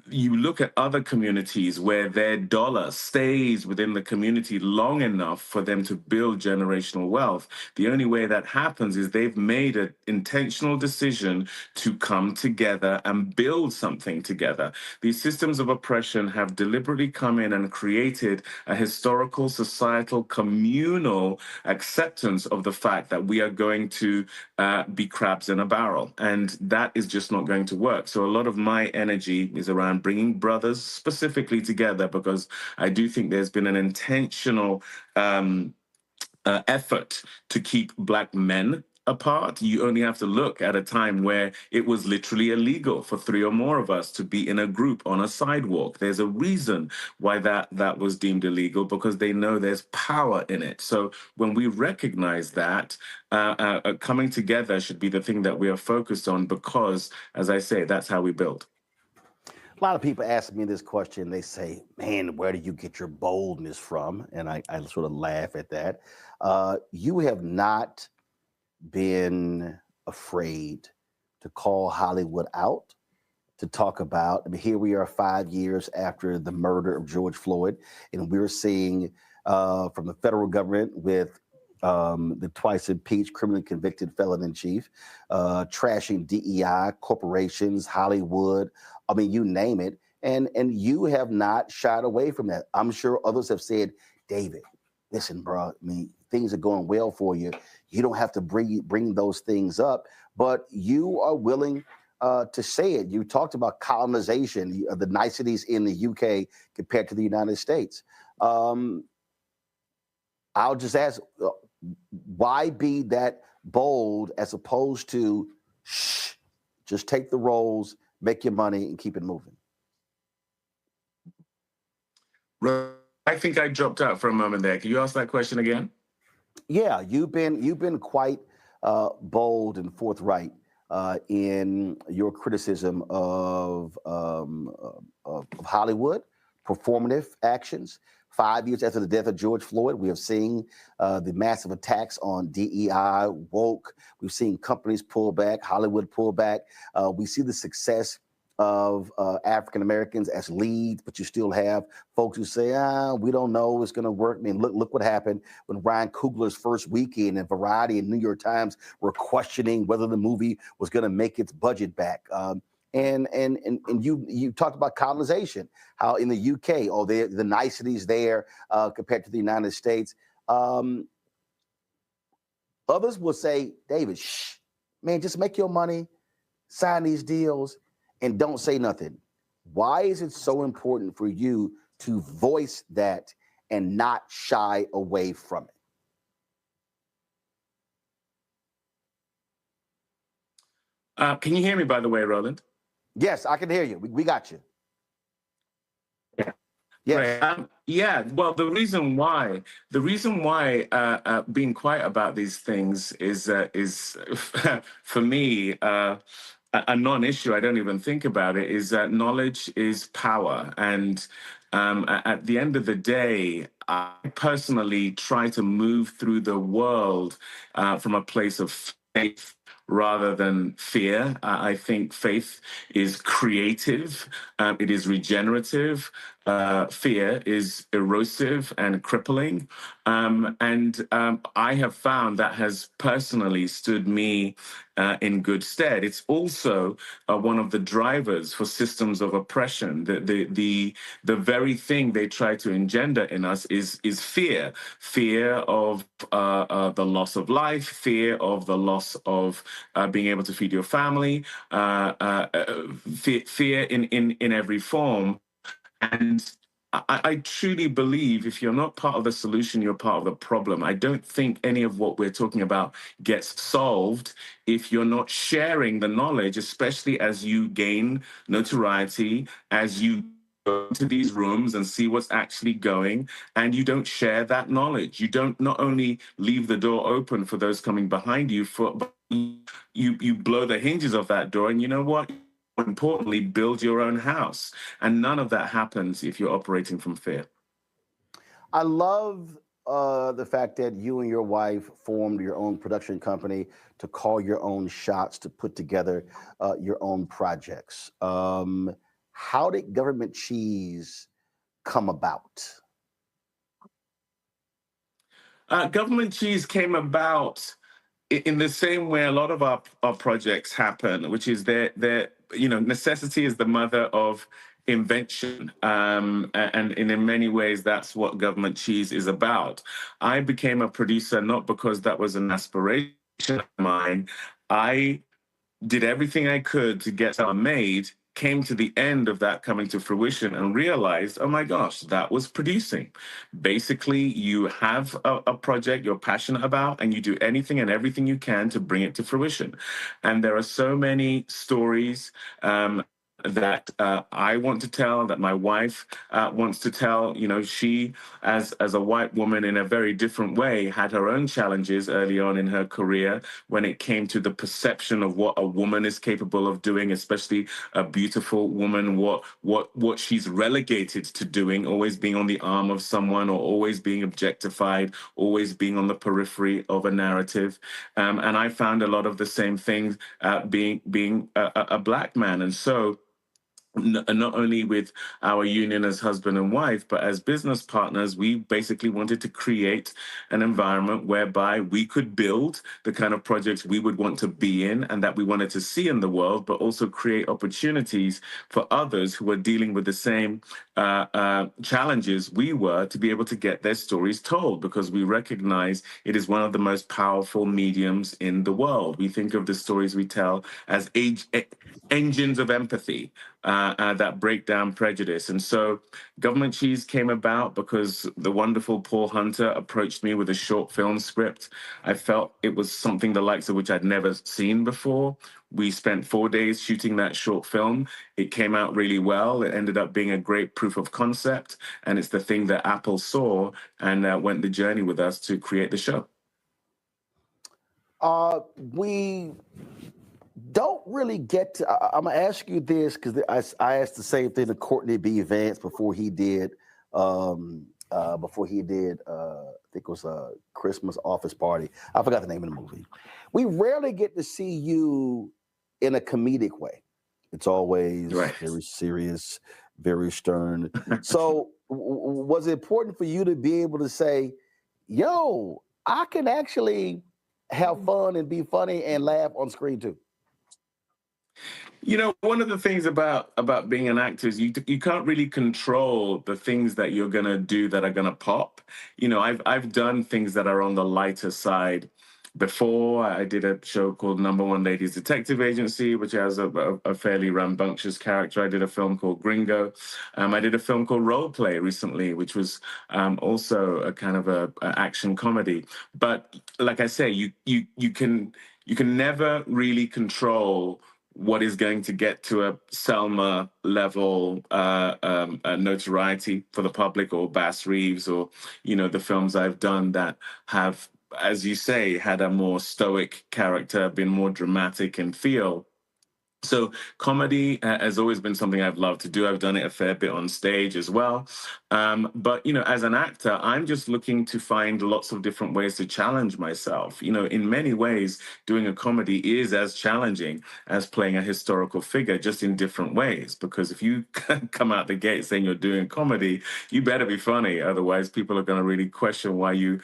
[SPEAKER 13] you look at other communities where their dollar stays within the community long enough for them to build generational wealth. The only way that happens is they've made an intentional decision to come together and build something together. These systems of oppression have deliberately come in and created a historical, societal, communal acceptance of the fact that we are going to be crabs in a barrel. And that is just not going to work. So a lot of my energy is around bringing brothers specifically together, because I do think there's been an intentional effort to keep Black men apart. You only have to look at a time where it was literally illegal for 3 or more of us to be in a group on a sidewalk. There's a reason why that was deemed illegal, because they know there's power in it. So when we recognize that, coming together should be the thing that we are focused on, because, as I say, that's how we build.
[SPEAKER 2] A lot of people ask me this question. They say, man, where do you get your boldness from? And I sort of laugh at that. You have not been afraid to call Hollywood out, to talk about, I mean, here we are 5 years after the murder of George Floyd, and we're seeing from the federal government with the twice impeached, criminally convicted felon in chief, trashing DEI, corporations, Hollywood, I mean, you name it. And you have not shied away from that. I'm sure others have said, David, listen, bro, I mean, things are going well for you. You don't have to bring those things up, but you are willing to say it. You talked about colonization, the niceties in the UK compared to the United States. I'll just ask, why be that bold as opposed to, shh, just take the roles, make your money, and keep it moving?
[SPEAKER 13] I think I dropped out for a moment there. Can you ask that question again?
[SPEAKER 2] Yeah, you've been quite bold and forthright in your criticism of Hollywood, performative actions. 5 years after the death of George Floyd, we have seen the massive attacks on DEI, woke. We've seen companies pull back, Hollywood pull back. We see the success of African Americans as leads, but you still have folks who say, we don't know it's going to work. I mean, look what happened when Ryan Coogler's first weekend and Variety and New York Times were questioning whether the movie was going to make its budget back. And you talked about colonization, how in the UK, the niceties there compared to the United States. Others will say, David, shh, man, just make your money, sign these deals, and don't say nothing. Why is it so important for you to voice that and not shy away from
[SPEAKER 13] it? Can you hear me, by the way, Roland?
[SPEAKER 2] Yes, I can hear you. We got you.
[SPEAKER 13] Yeah.
[SPEAKER 2] Yes.
[SPEAKER 13] Right. Well, the reason why being quiet about these things is for me a non-issue. I don't even think about it. Is that knowledge is power, and at the end of the day, I personally try to move through the world from a place of faith rather than fear. I think faith is creative, it is regenerative. Fear is erosive and crippling. And I have found that has personally stood me in good stead. It's also one of the drivers for systems of oppression. The very thing they try to engender in us is fear. Fear of the loss of life, fear of the loss of being able to feed your family, fear in every form. And I truly believe if you're not part of the solution, you're part of the problem. I don't think any of what we're talking about gets solved if you're not sharing the knowledge, especially as you gain notoriety, as you go to these rooms and see what's actually going, and you don't share that knowledge. You don't not only leave the door open for those coming behind you, but you blow the hinges of that door, and you know what? More importantly, build your own house. And none of that happens if you're operating from fear.
[SPEAKER 2] I love the fact that you and your wife formed your own production company to call your own shots, to put together your own projects. How did Government Cheese come about?
[SPEAKER 13] Government Cheese came about in the same way a lot of our projects happen, which is that necessity is the mother of invention. And in many ways, that's what Government Cheese is about. I became a producer not because that was an aspiration of mine. I did everything I could to get Selma made, came to the end of that coming to fruition and realized, oh my gosh, that was producing. Basically, you have a project you're passionate about and you do anything and everything you can to bring it to fruition. And there are so many stories that I want to tell, that my wife wants to tell. You know, she, as a white woman in a very different way, had her own challenges early on in her career when it came to the perception of what a woman is capable of doing, especially a beautiful woman, what she's relegated to doing, always being on the arm of someone or always being objectified, always being on the periphery of a narrative. And I found a lot of the same things being a Black man. And so not only with our union as husband and wife, but as business partners, we basically wanted to create an environment whereby we could build the kind of projects we would want to be in and that we wanted to see in the world, but also create opportunities for others who are dealing with the same challenges we were to be able to get their stories told, because we recognize it is one of the most powerful mediums in the world. We think of the stories we tell as engines of empathy that break down prejudice. And so Government Cheese came about because the wonderful Paul Hunter approached me with a short film script. I felt it was something the likes of which I'd never seen before. We spent 4 days shooting that short film. It came out really well. It ended up being a great proof of concept. And it's the thing that Apple saw and went the journey with us to create the show.
[SPEAKER 2] We don't really get to, I'm going to ask you this because I asked the same thing to Courtney B. Vance before he did, I think it was a Christmas office party. I forgot the name of the movie. We rarely get to see you in a comedic way. It's always very serious, very stern. So was it important for you to be able to say, yo, I can actually have fun and be funny and laugh on screen too?
[SPEAKER 13] You know, one of the things about being an actor is you can't really control the things that you're going to do that are going to pop. You know, I've done things that are on the lighter side before. I did a show called Number One Ladies Detective Agency, which has a fairly rambunctious character. I did a film called Gringo. I did a film called Role Play recently, which was also a kind of a action comedy. But like I say, you can never really control what is going to get to a Selma level notoriety for the public, or Bass Reeves, or, you know, the films I've done that have, as you say, had a more stoic character, been more dramatic in feel. So comedy has always been something I've loved to do. I've done it a fair bit on stage as well. But, you know, as an actor, I'm just looking to find lots of different ways to challenge myself. You know, in many ways, doing a comedy is as challenging as playing a historical figure, just in different ways. Because if you come out the gate saying you're doing comedy, you better be funny. Otherwise, people are going to really question why you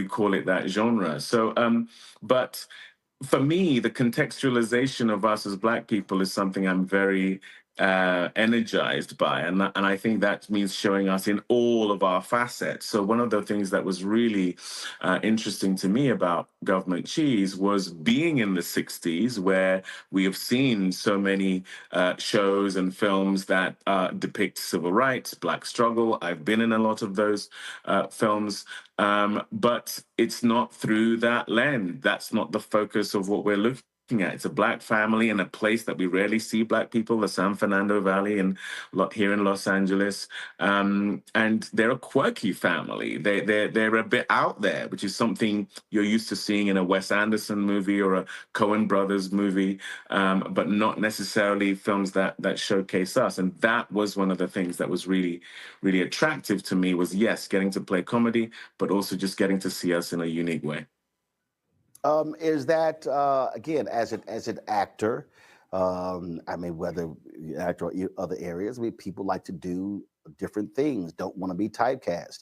[SPEAKER 13] call it that genre. So, but for me, the contextualization of us as Black people is something I'm very energized by, and I think that means showing us in all of our facets. So one of the things that was really interesting to me about Government Cheese was being in the 60s, where we have seen so many shows and films that depict civil rights, Black struggle. I've been in a lot of those films, but it's not through that lens. That's not the focus of what we're looking at. It's a Black family in a place that we rarely see Black people, the San Fernando Valley and here in Los Angeles. And they're a quirky family. They're a bit out there, which is something you're used to seeing in a Wes Anderson movie or a Coen Brothers movie, but not necessarily films that showcase us. And that was one of the things that was really, really attractive to me was, yes, getting to play comedy, but also just getting to see us in a unique way.
[SPEAKER 2] Is that, again, as an actor, I mean, whether you're an actor or other areas, I mean, people like to do different things, don't want to be typecast.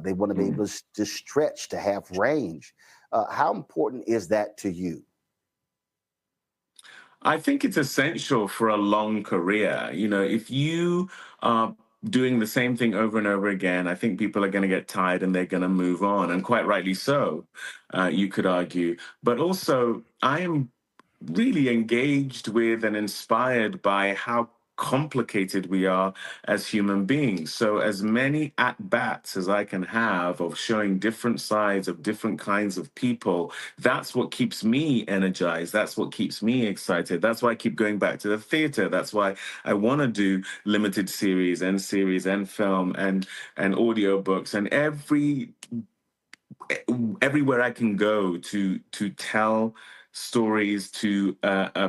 [SPEAKER 2] They want to be able to stretch, to have range. How important is that to you?
[SPEAKER 13] I think it's essential for a long career. You know, if you are doing the same thing over and over again, I think people are going to get tired and they're going to move on, and quite rightly so, you could argue. But also, I am really engaged with and inspired by how complicated we are as human beings. So as many at-bats as I can have of showing different sides of different kinds of people, that's what keeps me energized. That's what keeps me excited. That's why I keep going back to the theater. That's why I want to do limited series and film and audiobooks and everywhere I can go to tell stories, to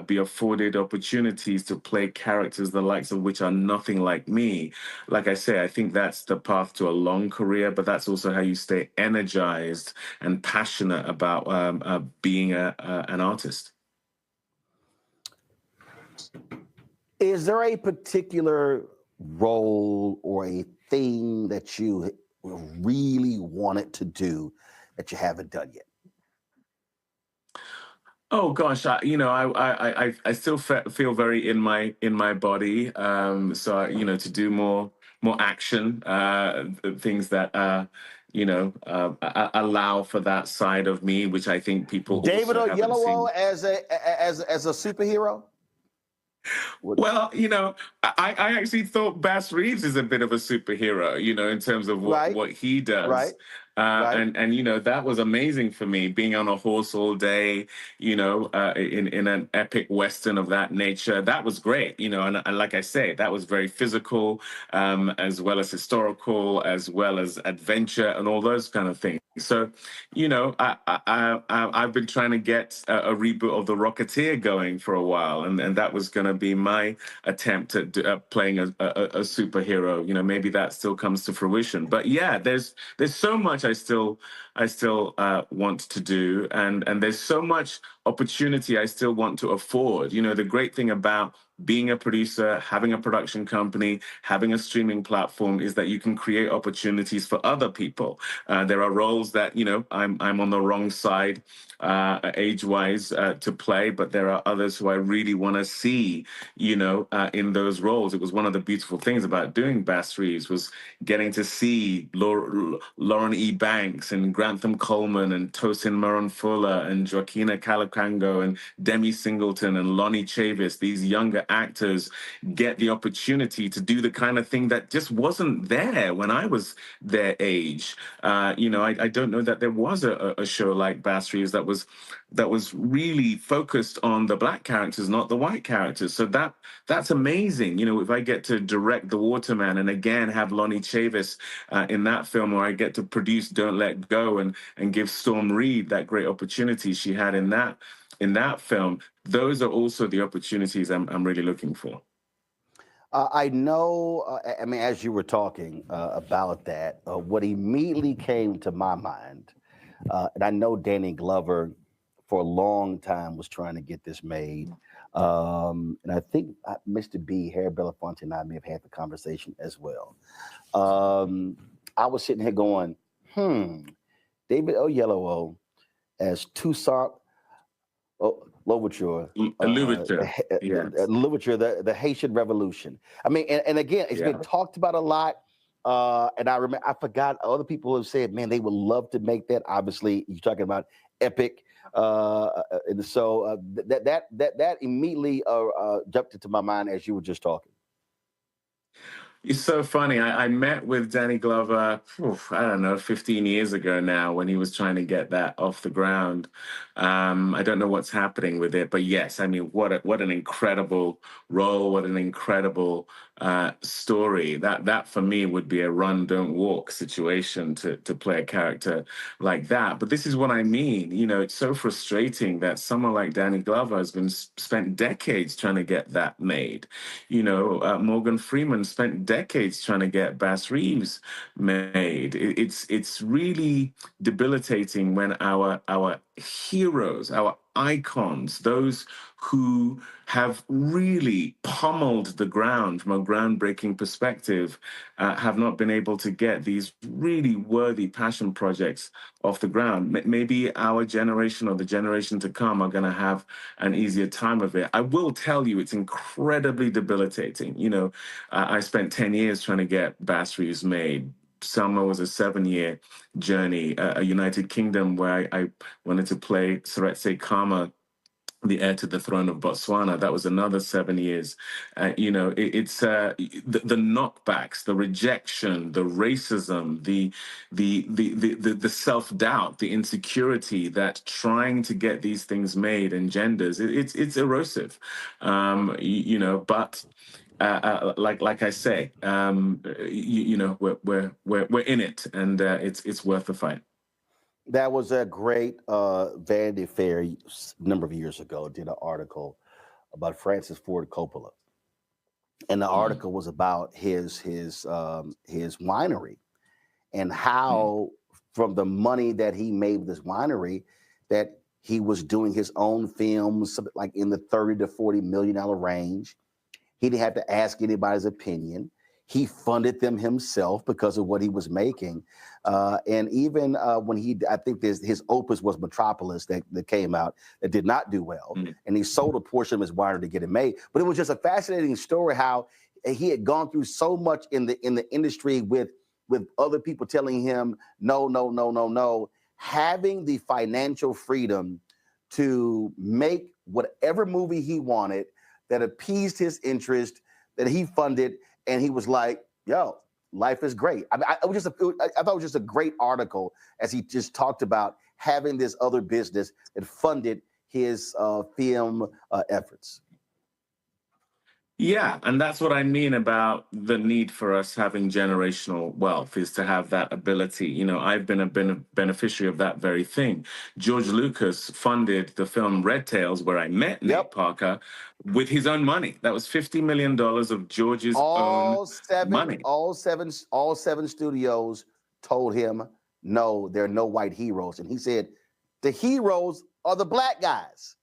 [SPEAKER 13] be afforded opportunities to play characters the likes of which are nothing like me. Like I say, I think that's the path to a long career, but that's also how you stay energized and passionate about being an artist.
[SPEAKER 2] Is there a particular role or a thing that you really wanted to do that you haven't done yet?
[SPEAKER 13] Oh gosh, I still feel very in my body. So to do more action, things that allow for that side of me, which I think people
[SPEAKER 2] David
[SPEAKER 13] also haven't
[SPEAKER 2] Oyelowo
[SPEAKER 13] seen.
[SPEAKER 2] as a superhero.
[SPEAKER 13] Well, I actually thought Bass Reeves is a bit of a superhero, in terms of what he does.
[SPEAKER 2] Right.
[SPEAKER 13] And that was amazing for me, being on a horse all day, in an epic Western of that nature. That was great, and like I say, that was very physical, as well as historical, as well as adventure and all those kind of things. So, I've been trying to get a reboot of The Rocketeer going for a while, and that was going to be my attempt at playing a superhero. Maybe that still comes to fruition. But yeah, there's so much I still want to do, and there's so much opportunity I still want to afford. The great thing about being a producer, having a production company, having a streaming platform is that you can create opportunities for other people. There are roles that, I'm on the wrong side age-wise to play, but there are others who I really want to see, in those roles. It was one of the beautiful things about doing Bass Reeves was getting to see Lauren E. Banks and Grantham Coleman and Tosin Moran Fuller and Joaquina Calacango and Demi Singleton and Lonnie Chavis, these younger actors, get the opportunity to do the kind of thing that just wasn't there when I was their age. I don't know that there was a show like Bass Reeves that was really focused on the Black characters, not the white characters. So that's amazing. If I get to direct The Waterman and again have Lonnie Chavis in that film, or I get to produce Don't Let Go and give Storm Reed that great opportunity she had in that film, those are also the opportunities I'm really looking for.
[SPEAKER 2] I know, as you were talking about that, what immediately came to my mind, and I know Danny Glover for a long time was trying to get this made. And I think Mr. B, Harry Belafonte, and I may have had the conversation as well. I was sitting here going, David Oyelowo as Toussaint Louverture.
[SPEAKER 13] Louverture. Yes.
[SPEAKER 2] Louverture, the Haitian Revolution. I mean, and again, it's been talked about a lot. And I forgot other people have said, man, they would love to make that. Obviously, you're talking about epic. And so that immediately jumped into my mind as you were just talking.
[SPEAKER 13] It's so funny. I met with Danny Glover, I don't know, 15 years ago now when he was trying to get that off the ground. I don't know what's happening with it, but yes, I mean, what an incredible role, what an incredible story. That for me would be a run, don't walk situation to play a character like that. But this is what I mean. You know, it's so frustrating that someone like Danny Glover has been spent decades trying to get that made. You know, Morgan Freeman spent decades trying to get Bass Reeves made. It's really debilitating when our heroes, our icons, those who have really pummeled the ground from a groundbreaking perspective, have not been able to get these really worthy passion projects off the ground. Maybe our generation or the generation to come are going to have an easier time of it. I will tell you, it's incredibly debilitating. You know, I spent 10 years trying to get Bass Reeves made. Selma was a 7-year journey. A United Kingdom where I wanted to play Seretse Khama, the heir to the throne of Botswana. That was another 7 years. You know, it's the knockbacks, the rejection, the racism, the self-doubt, the insecurity that trying to get these things made engenders. It's erosive, you know. But like I say, you know, we're in it, and it's worth the fight.
[SPEAKER 2] That was a great Vanity Fair number of years ago. Did an article about Francis Ford Coppola, and the article was about his winery and how from the money that he made with his winery, that he was doing his own films, like in the $30 to $40 million range. He didn't have to ask anybody's opinion. He funded them himself because of what he was making. And even when I think his opus was Metropolis that came out that did not do well. And he sold a portion of his winery to get it made. But it was just a fascinating story how he had gone through so much in the industry with other people telling him, no. Having the financial freedom to make whatever movie he wanted that appeased his interest, that he funded, and he was like, yo, life is great. I thought it was just a great article as he just talked about having this other business that funded his film efforts.
[SPEAKER 13] Yeah, and that's what I mean about the need for us having generational wealth, is to have that ability. You know, I've been a beneficiary of that very thing. George Lucas funded the film Red Tails, where I met Nate Parker, with his own money. That was $50 million of George's own money.
[SPEAKER 2] All seven studios told him, no, there are no white heroes. And he said, the heroes are the black guys.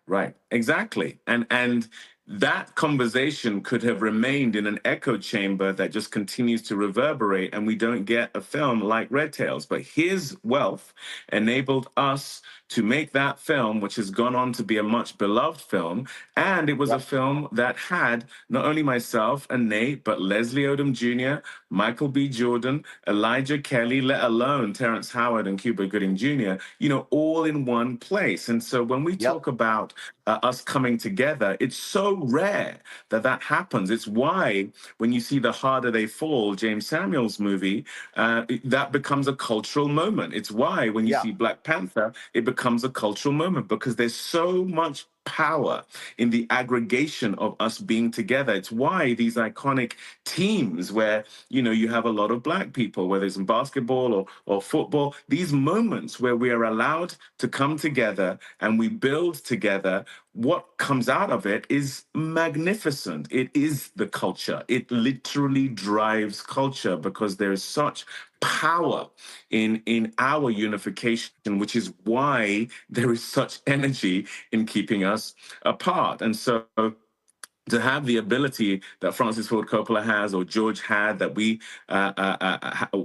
[SPEAKER 13] Right, exactly. And that conversation could have remained in an echo chamber that just continues to reverberate, and we don't get a film like Red Tails. But his wealth enabled us to make that film, which has gone on to be a much beloved film. And it was a film that had not only myself and Nate, but Leslie Odom Jr., Michael B. Jordan, Elijah Kelly, let alone Terrence Howard and Cuba Gooding Jr., you know, all in one place. And so when we talk about us coming together, it's so rare that happens. It's why when you see The Harder They Fall, James Samuel's movie, that becomes a cultural moment. It's why when you see Black Panther, it becomes a cultural moment, because there's so much power in the aggregation of us being together. It's why these iconic teams where, you know, you have a lot of Black people, whether it's in basketball or football, these moments where we are allowed to come together and we build together, what comes out of it is magnificent. It is the culture. It literally drives culture, because there is such power in our unification, which is why there is such energy in keeping us apart. And so to have the ability that Francis Ford Coppola has, or George had, that we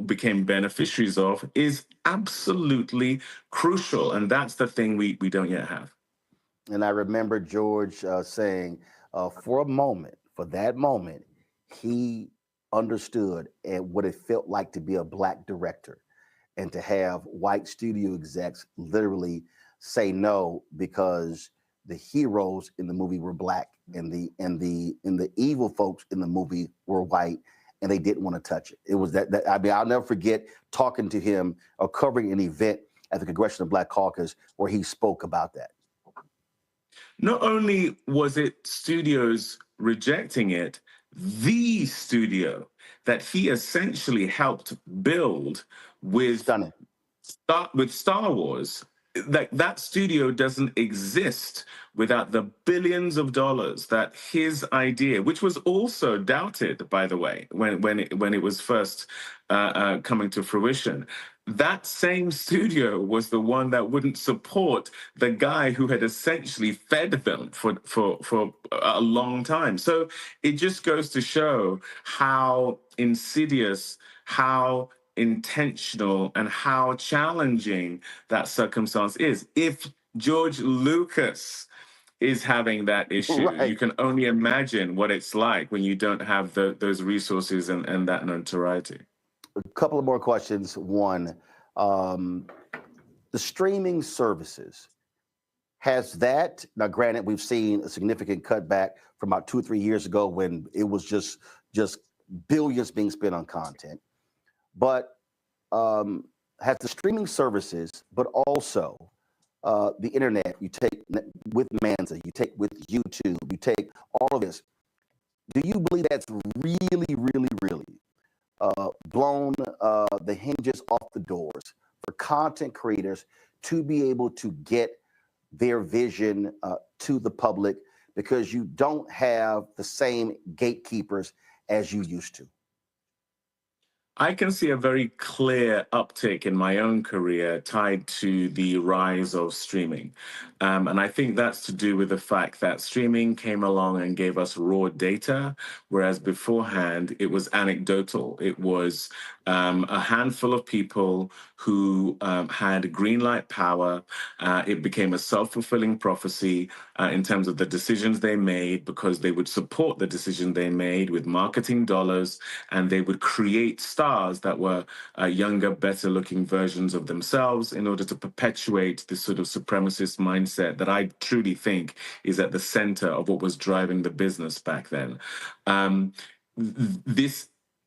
[SPEAKER 13] became beneficiaries of, is absolutely crucial. And that's the thing we don't yet have.
[SPEAKER 2] And I remember George saying, for a moment, for that moment, he understood what it felt like to be a black director and to have white studio execs literally say no because the heroes in the movie were black and the evil folks in the movie were white and they didn't want to touch it. It was that I mean, I'll never forget talking to him or covering an event at the Congressional Black Caucus where he spoke about that.
[SPEAKER 13] Not only was it studios rejecting it, the studio that he essentially helped build with Star Wars, that studio doesn't exist without the billions of dollars that his idea, which was also doubted, by the way, when it was first coming to fruition. That same studio was the one that wouldn't support the guy who had essentially fed them for a long time. So it just goes to show how insidious, how intentional, and how challenging that circumstance is. If George Lucas is having that issue, you can only imagine what it's like when you don't have those resources and that notoriety.
[SPEAKER 2] A couple of more questions. One, the streaming services, has that, now granted, we've seen a significant cutback from about 2 or 3 years ago when it was just billions being spent on content, but has the streaming services, but also the internet, you take with Manza, you take with YouTube, you take all of this, do you believe that's really blown the hinges off the doors for content creators to be able to get their vision to the public because you don't have the same gatekeepers as you used to?
[SPEAKER 13] I can see a very clear uptick in my own career tied to the rise of streaming. And I think that's to do with the fact that streaming came along and gave us raw data, whereas beforehand it was anecdotal. It was a handful of people who had green light power. It became a self-fulfilling prophecy in terms of the decisions they made because they would support the decision they made with marketing dollars, and they would create stars that were younger, better-looking versions of themselves in order to perpetuate this sort of supremacist mindset that I truly think is at the center of what was driving the business back then.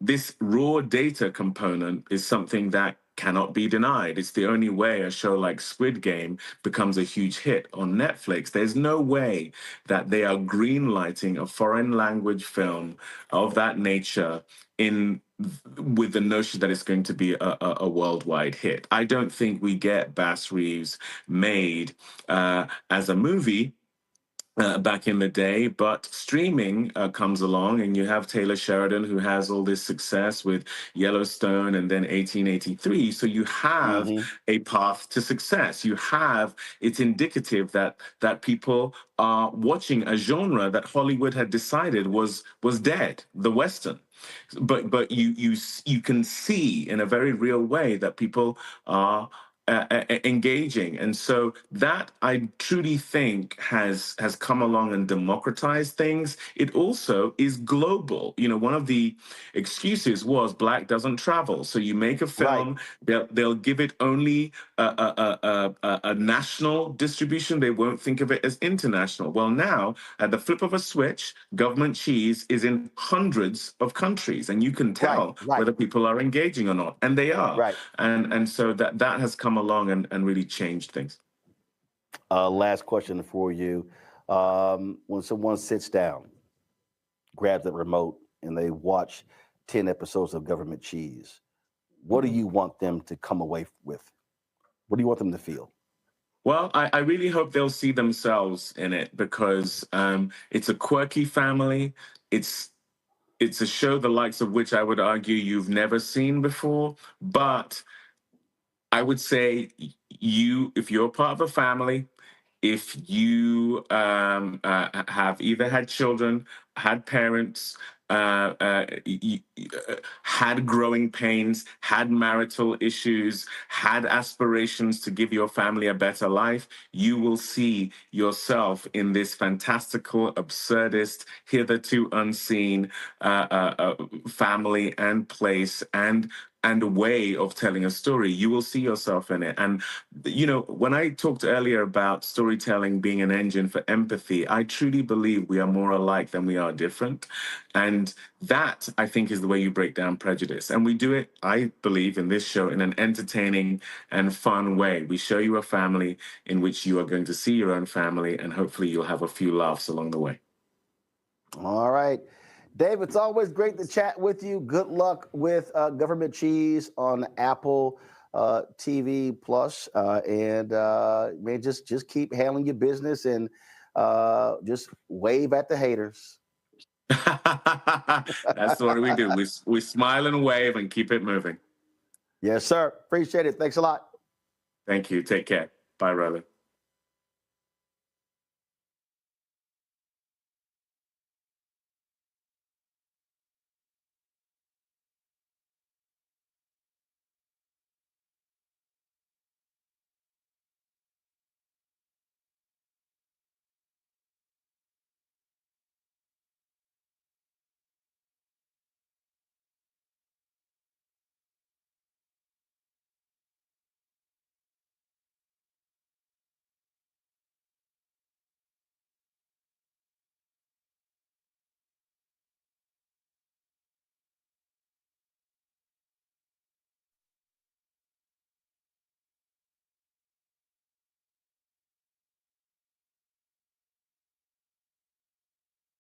[SPEAKER 13] This raw data component is something that cannot be denied. It's the only way a show like Squid Game becomes a huge hit on Netflix. There's no way that they are greenlighting a foreign language film of that nature with the notion that it's going to be a worldwide hit. I don't think we get Bass Reeves made as a movie back in the day, but streaming comes along and you have Taylor Sheridan who has all this success with Yellowstone and then 1883. So you have a path to success. It's indicative that people are watching a genre that Hollywood had decided was dead, the Western. But you can see in a very real way that people are engaging, and so that I truly think has come along and democratized things. It also is global. You know, one of the excuses was Black doesn't travel, so you make a film, they'll give it only a national distribution. They won't think of it as international. Well, now at the flip of a switch, government cheese is in hundreds of countries, and you can tell whether people are engaging or not, and they are. And so that has come along and really changed things.
[SPEAKER 2] Last question for you. When someone sits down, grabs that remote, and they watch 10 episodes of Government Cheese, what do you want them to come away with? What do you want them to feel?
[SPEAKER 13] Well, I really hope they'll see themselves in it because it's a quirky family. It's a show the likes of which I would argue you've never seen before, but I would say if you're part of a family, if you have either had children, had parents, had growing pains, had marital issues, had aspirations to give your family a better life, you will see yourself in this fantastical, absurdist, hitherto unseen family and place and way of telling a story. You will see yourself in it. And, you know, when I talked earlier about storytelling being an engine for empathy, I truly believe we are more alike than we are different. And that, I think, is the way you break down prejudice. And we do it, I believe, in this show in an entertaining and fun way. We show you a family in which you are going to see your own family, and hopefully you'll have a few laughs along the way.
[SPEAKER 2] All right. Dave, it's always great to chat with you. Good luck with Government Cheese on Apple TV Plus, and man, just keep handling your business and just wave at the haters.
[SPEAKER 13] That's what we do. We smile and wave and keep it moving.
[SPEAKER 2] Yes, sir. Appreciate it. Thanks a lot.
[SPEAKER 13] Thank you. Take care. Bye, brother.